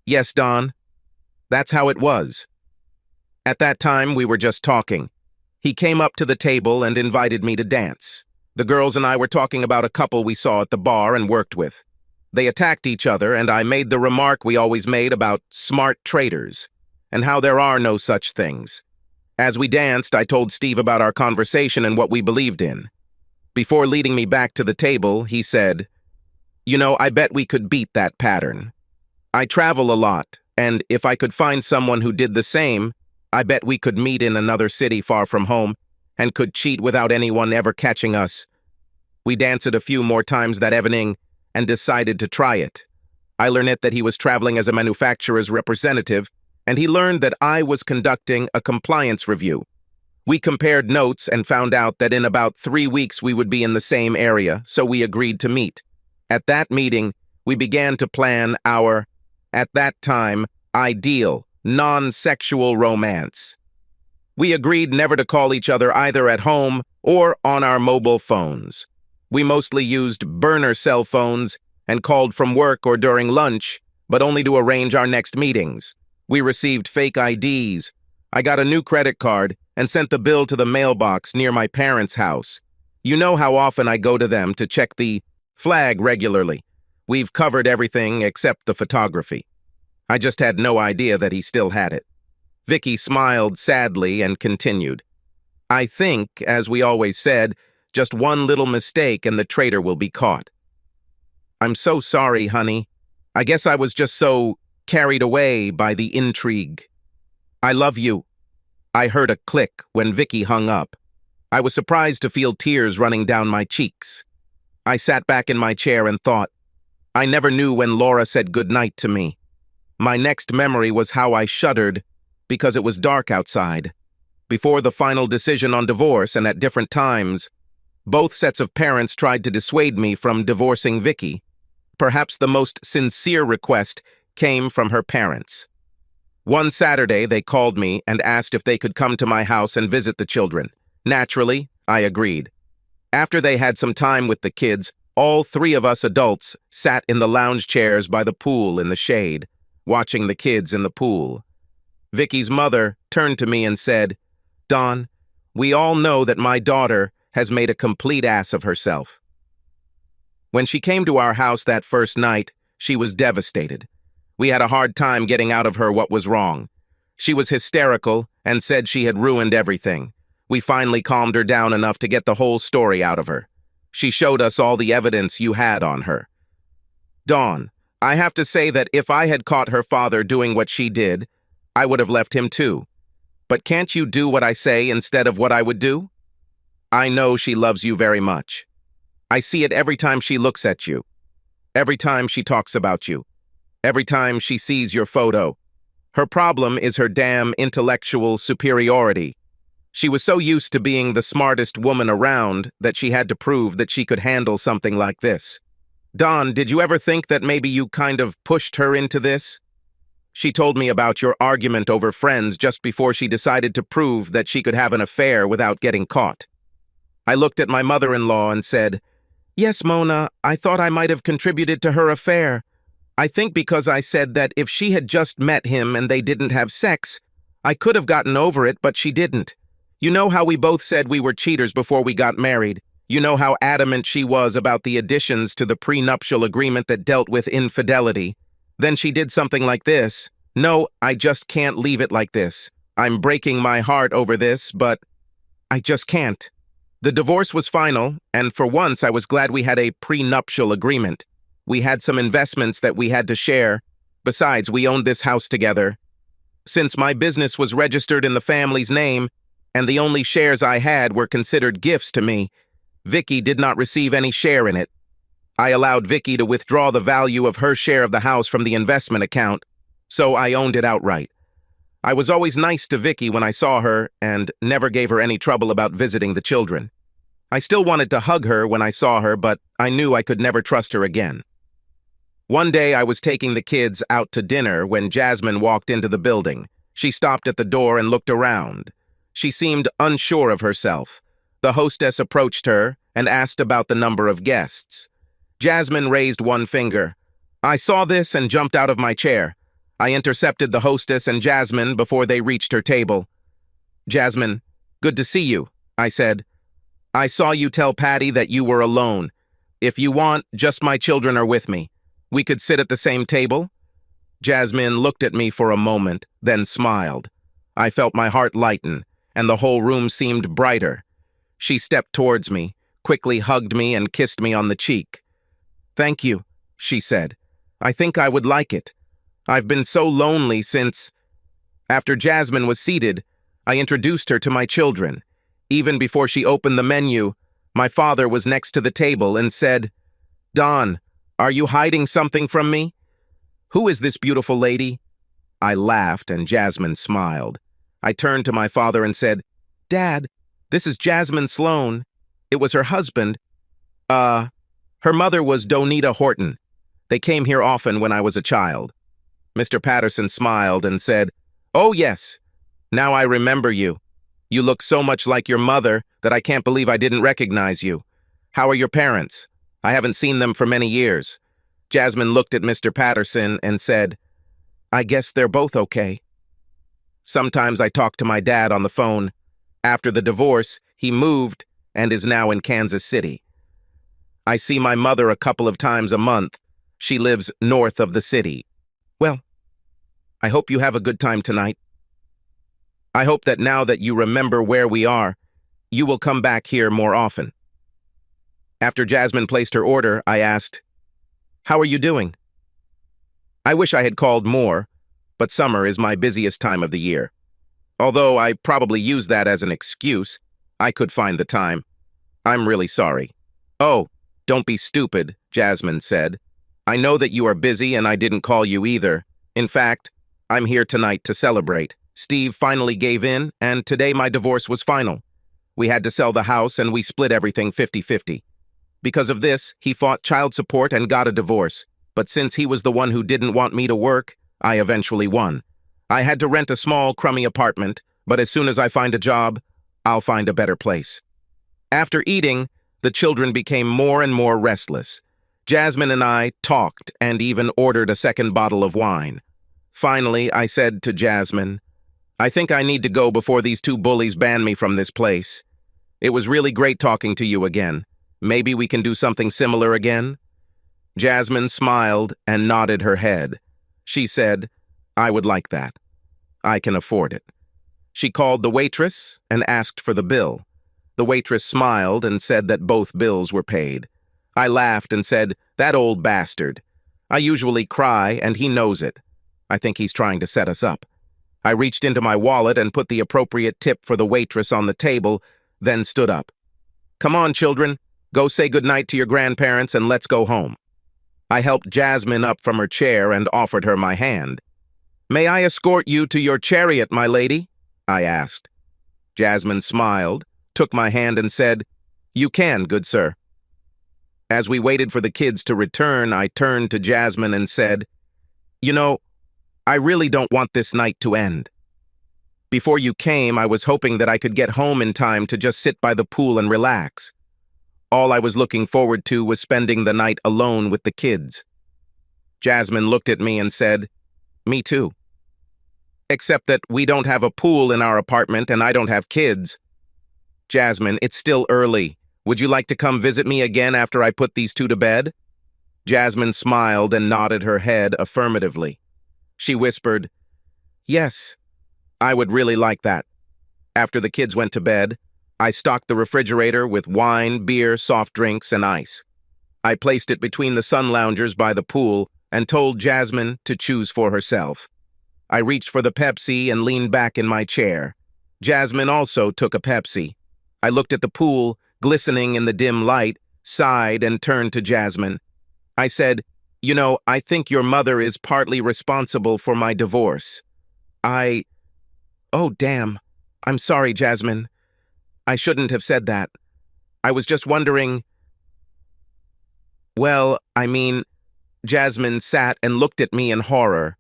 Yes, Don. That's how it was. At that time, we were just talking. He came up to the table and invited me to dance. The girls and I were talking about a couple we saw at the bar and worked with. They attacked each other, and I made the remark we always made about smart traitors, and how there are no such things. As we danced, I told Steve about our conversation and what we believed in. Before leading me back to the table, he said, You know, I bet we could beat that pattern. I travel a lot, and if I could find someone who did the same, I bet we could meet in another city far from home, and could cheat without anyone ever catching us. We danced a few more times that evening, and decided to try it. I learned that he was traveling as a manufacturer's representative, and he learned that I was conducting a compliance review. We compared notes and found out that in about 3 weeks we would be in the same area, so we agreed to meet. At that meeting, we began to plan our, at that time, ideal, non-sexual romance. We agreed never to call each other either at home or on our mobile phones. We mostly used burner cell phones and called from work or during lunch, but only to arrange our next meetings. We received fake IDs. I got a new credit card and sent the bill to the mailbox near my parents' house. You know how often I go to them to check the flag regularly. We've covered everything except the photography. I just had no idea that he still had it. Vicky smiled sadly and continued. I think, as we always said, Just one little mistake and the traitor will be caught. I'm so sorry, honey. I guess I was just so carried away by the intrigue. I love you. I heard a click when Vicky hung up. I was surprised to feel tears running down my cheeks. I sat back in my chair and thought, I never knew when Laura said goodnight to me. My next memory was how I shuddered because it was dark outside. Before the final decision on divorce and at different times, both sets of parents tried to dissuade me from divorcing Vicky. Perhaps the most sincere request came from her parents. One Saturday, they called me and asked if they could come to my house and visit the children. Naturally, I agreed. After they had some time with the kids, all three of us adults sat in the lounge chairs by the pool in the shade, watching the kids in the pool. Vicky's mother turned to me and said, Don, we all know that my daughter has made a complete ass of herself. When she came to our house that first night, she was devastated. We had a hard time getting out of her what was wrong. She was hysterical and said she had ruined everything. We finally calmed her down enough to get the whole story out of her. She showed us all the evidence you had on her. Dawn, I have to say that if I had caught her father doing what she did, I would have left him too. But can't you do what I say instead of what I would do? I know she loves you very much. I see it every time she looks at you, every time she talks about you, every time she sees your photo. Her problem is her damn intellectual superiority. She was so used to being the smartest woman around that she had to prove that she could handle something like this. Don, did you ever think that maybe you kind of pushed her into this? She told me about your argument over friends just before she decided to prove that she could have an affair without getting caught. I looked at my mother-in-law and said, Yes, Mona, I thought I might have contributed to her affair. I think because I said that if she had just met him and they didn't have sex, I could have gotten over it, but she didn't. You know how we both said we were cheaters before we got married. You know how adamant she was about the additions to the prenuptial agreement that dealt with infidelity. Then she did something like this. No, I just can't leave it like this. I'm breaking my heart over this, but I just can't. The divorce was final, and for once I was glad we had a prenuptial agreement. We had some investments that we had to share. Besides, we owned this house together. Since my business was registered in the family's name, and the only shares I had were considered gifts to me, Vicky did not receive any share in it. I allowed Vicky to withdraw the value of her share of the house from the investment account, so I owned it outright. I was always nice to Vicky when I saw her and never gave her any trouble about visiting the children. I still wanted to hug her when I saw her, but I knew I could never trust her again. One day I was taking the kids out to dinner when Jasmine walked into the building. She stopped at the door and looked around. She seemed unsure of herself. The hostess approached her and asked about the number of guests. Jasmine raised one finger. I saw this and jumped out of my chair. I intercepted the hostess and Jasmine before they reached her table. Jasmine, good to see you, I said. I saw you tell Patty that you were alone. If you want, just my children are with me. We could sit at the same table? Jasmine looked at me for a moment, then smiled. I felt my heart lighten, and the whole room seemed brighter. She stepped towards me, quickly hugged me and kissed me on the cheek. Thank you, she said. I think I would like it. I've been so lonely since... After Jasmine was seated, I introduced her to my children. Even before she opened the menu, my father was next to the table and said, Don, are you hiding something from me? Who is this beautiful lady? I laughed and Jasmine smiled. I turned to my father and said, Dad, this is Jasmine Sloan. It was her husband. Her mother was Donita Horton. They came here often when I was a child. Mr. Patterson smiled and said, Oh, yes. Now I remember you. You look so much like your mother that I can't believe I didn't recognize you. How are your parents? I haven't seen them for many years. Jasmine looked at Mr. Patterson and said, I guess they're both okay. Sometimes I talk to my dad on the phone. After the divorce, he moved and is now in Kansas City. I see my mother a couple of times a month. She lives north of the city. Well, I hope you have a good time tonight. I hope that now that you remember where we are, you will come back here more often. After Jasmine placed her order, I asked, "How are you doing?" I wish I had called more, but summer is my busiest time of the year. Although I probably use that as an excuse, I could find the time. I'm really sorry. Oh, don't be stupid, Jasmine said. I know that you are busy and I didn't call you either. In fact, I'm here tonight to celebrate. Steve finally gave in, and today my divorce was final. We had to sell the house and we split everything 50-50. Because of this, he fought child support and got a divorce. But since he was the one who didn't want me to work, I eventually won. I had to rent a small, crummy apartment, but as soon as I find a job, I'll find a better place. After eating, the children became more and more restless. Jasmine and I talked and even ordered a second bottle of wine. Finally, I said to Jasmine, "I think I need to go before these two bullies ban me from this place. It was really great talking to you again. Maybe we can do something similar again?" Jasmine smiled and nodded her head. She said, "I would like that. I can afford it." She called the waitress and asked for the bill. The waitress smiled and said that both bills were paid. I laughed and said, "That old bastard. I usually cry and he knows it. I think he's trying to set us up." I reached into my wallet and put the appropriate tip for the waitress on the table, then stood up. "Come on, children. Go say goodnight to your grandparents and let's go home." I helped Jasmine up from her chair and offered her my hand. "May I escort you to your chariot, my lady?" I asked. Jasmine smiled, took my hand and said, "You can, good sir." As we waited for the kids to return, I turned to Jasmine and said, "You know, I really don't want this night to end. Before you came, I was hoping that I could get home in time to just sit by the pool and relax. All I was looking forward to was spending the night alone with the kids." Jasmine looked at me and said, "Me too. Except that we don't have a pool in our apartment and I don't have kids." "Jasmine, it's still early. Would you like to come visit me again after I put these two to bed?" Jasmine smiled and nodded her head affirmatively. She whispered, "Yes, I would really like that." After the kids went to bed, I stocked the refrigerator with wine, beer, soft drinks, and ice. I placed it between the sun loungers by the pool and told Jasmine to choose for herself. I reached for the Pepsi and leaned back in my chair. Jasmine also took a Pepsi. I looked at the pool, glistening in the dim light, sighed, and turned to Jasmine. I said, "You know, I think your mother is partly responsible for my divorce. Oh, damn. I'm sorry, Jasmine. I shouldn't have said that. I was just wondering." "Well, I mean," Jasmine sat and looked at me in horror.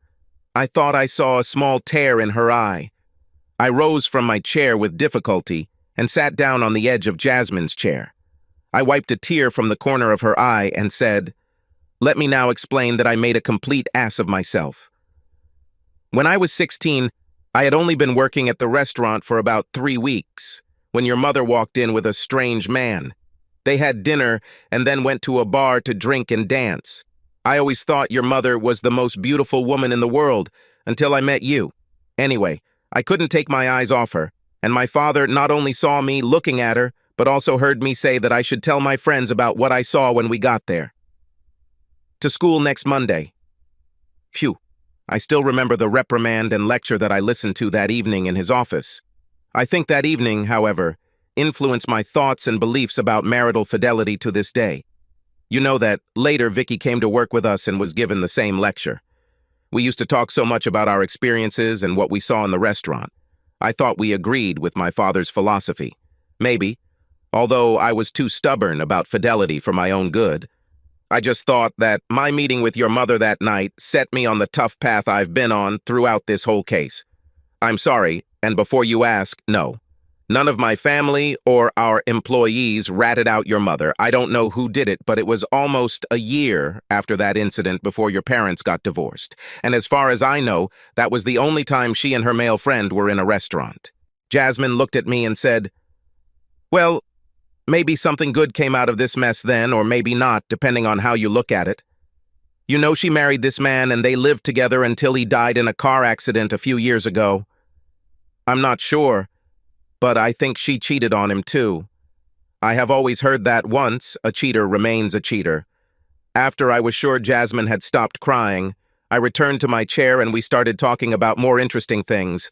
I thought I saw a small tear in her eye. I rose from my chair with difficulty and sat down on the edge of Jasmine's chair. I wiped a tear from the corner of her eye and said, "Let me now explain that I made a complete ass of myself. When I was 16, I had only been working at the restaurant for about 3 weeks when your mother walked in with a strange man. They had dinner and then went to a bar to drink and dance. I always thought your mother was the most beautiful woman in the world until I met you. Anyway, I couldn't take my eyes off her, and my father not only saw me looking at her, but also heard me say that I should tell my friends about what I saw when we got there. To school next Monday." Phew, I still remember the reprimand and lecture that I listened to that evening in his office. I think that evening, however, influenced my thoughts and beliefs about marital fidelity to this day. You know that later Vicky came to work with us and was given the same lecture. We used to talk so much about our experiences and what we saw in the restaurant. I thought we agreed with my father's philosophy. Maybe, although I was too stubborn about fidelity for my own good. I just thought that my meeting with your mother that night set me on the tough path I've been on throughout this whole case. I'm sorry, and before you ask, no. None of my family or our employees ratted out your mother. I don't know who did it, but it was almost a year after that incident before your parents got divorced. And as far as I know, that was the only time she and her male friend were in a restaurant." Jasmine looked at me and said, "Well, maybe something good came out of this mess then, or maybe not, depending on how you look at it. You know she married this man and they lived together until he died in a car accident a few years ago. I'm not sure, but I think she cheated on him too. I have always heard that once a cheater remains a cheater. After I was sure Jasmine had stopped crying, I returned to my chair and we started talking about more interesting things.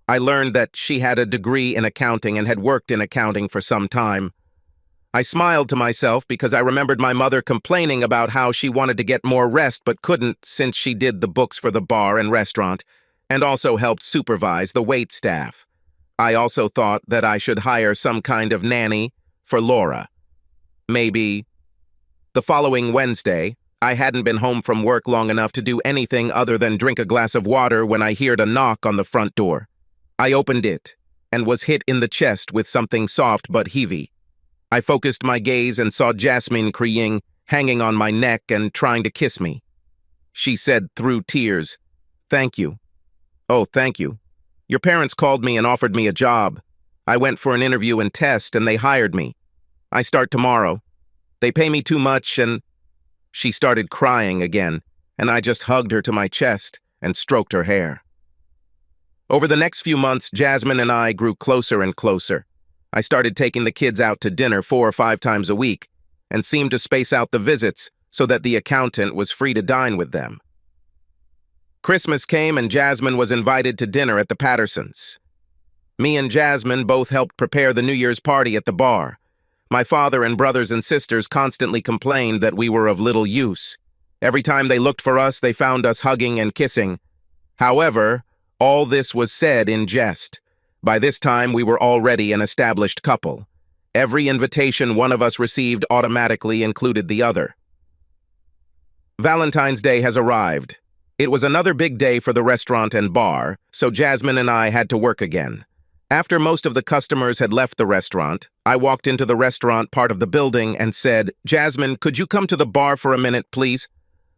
I learned that she had a degree in accounting and had worked in accounting for some time. I smiled to myself because I remembered my mother complaining about how she wanted to get more rest but couldn't since she did the books for the bar and restaurant, and also helped supervise the wait staff. I also thought that I should hire some kind of nanny for Laura. Maybe. The following Wednesday, I hadn't been home from work long enough to do anything other than drink a glass of water when I heard a knock on the front door. I opened it and was hit in the chest with something soft but heavy. I focused my gaze and saw Jasmine crying, hanging on my neck and trying to kiss me. She said through tears, "Thank you." "Oh, thank you. Your parents called me and offered me a job. I went for an interview and test and they hired me. I start tomorrow. They pay me too much and—" She started crying again, and I just hugged her to my chest and stroked her hair. Over the next few months, Jasmine and I grew closer and closer. I started taking the kids out to dinner 4 or 5 times a week and seemed to space out the visits so that the accountant was free to dine with them. Christmas came and Jasmine was invited to dinner at the Pattersons. Me and Jasmine both helped prepare the New Year's party at the bar. My father and brothers and sisters constantly complained that we were of little use. Every time they looked for us, they found us hugging and kissing. However, all this was said in jest. By this time, we were already an established couple. Every invitation one of us received automatically included the other. Valentine's Day has arrived. It was another big day for the restaurant and bar, so Jasmine and I had to work again. After most of the customers had left the restaurant, I walked into the restaurant part of the building and said, "Jasmine, could you come to the bar for a minute, please?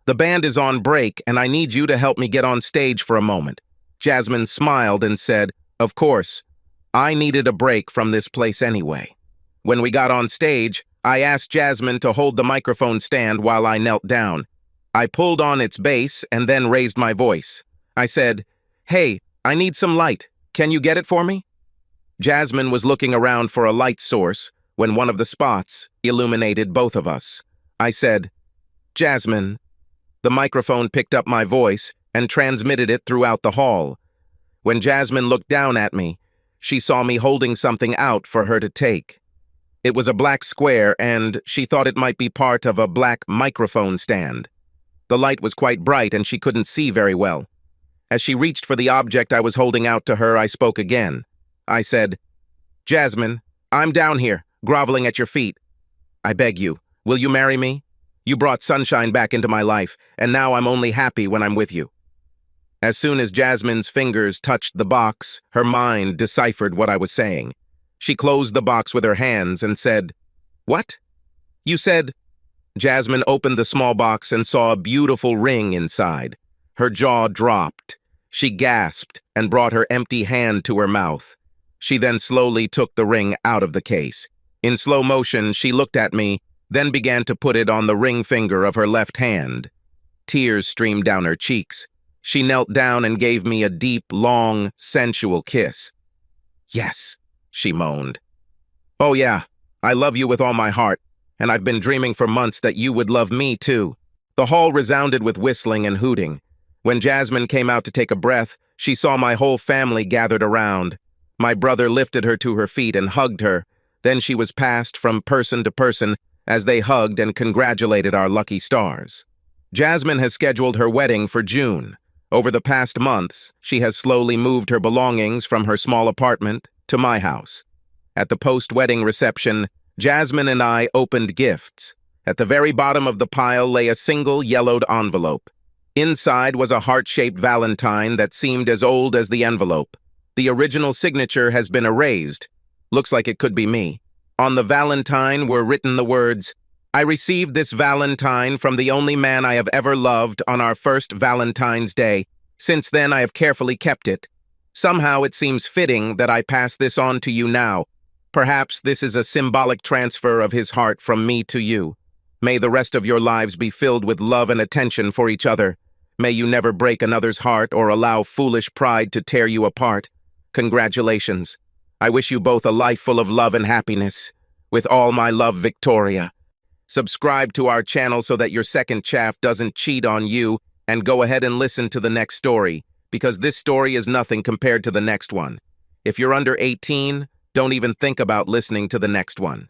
The band is on break, and I need you to help me get on stage for a moment." Jasmine smiled and said, "Of course. I needed a break from this place anyway." When we got on stage, I asked Jasmine to hold the microphone stand while I knelt down. I pulled on its base and then raised my voice. I said, "Hey, I need some light. Can you get it for me?" Jasmine was looking around for a light source when one of the spots illuminated both of us. I said, "Jasmine." The microphone picked up my voice and transmitted it throughout the hall. When Jasmine looked down at me, she saw me holding something out for her to take. It was a black square, and she thought it might be part of a black microphone stand. The light was quite bright, and she couldn't see very well. As she reached for the object I was holding out to her, I spoke again. I said, "Jasmine, I'm down here, groveling at your feet. I beg you, will you marry me? You brought sunshine back into my life, and now I'm only happy when I'm with you." As soon as Jasmine's fingers touched the box, her mind deciphered what I was saying. She closed the box with her hands and said, "What? You said—" Jasmine opened the small box and saw a beautiful ring inside. Her jaw dropped. She gasped and brought her empty hand to her mouth. She then slowly took the ring out of the case. In slow motion, she looked at me, then began to put it on the ring finger of her left hand. Tears streamed down her cheeks. She knelt down and gave me a deep, long, sensual kiss. "Yes," she moaned. "Oh yeah, I love you with all my heart, and I've been dreaming for months that you would love me too." The hall resounded with whistling and hooting. When Jasmine came out to take a breath, she saw my whole family gathered around. My brother lifted her to her feet and hugged her. Then she was passed from person to person as they hugged and congratulated our lucky stars. Jasmine has scheduled her wedding for June. Over the past months, she has slowly moved her belongings from her small apartment to my house. At the post-wedding reception, Jasmine and I opened gifts. At the very bottom of the pile lay a single yellowed envelope. Inside was a heart-shaped valentine that seemed as old as the envelope. The original signature has been erased. Looks like it could be me. On the valentine were written the words, "I received this valentine from the only man I have ever loved on our first Valentine's Day. Since then, I have carefully kept it. Somehow it seems fitting that I pass this on to you now. Perhaps this is a symbolic transfer of his heart from me to you. May the rest of your lives be filled with love and attention for each other. May you never break another's heart or allow foolish pride to tear you apart. Congratulations. I wish you both a life full of love and happiness. With all my love, Victoria. Subscribe to our channel so that your second chaff doesn't cheat on you, and go ahead and listen to the next story, because this story is nothing compared to the next one. If you're under 18, don't even think about listening to the next one.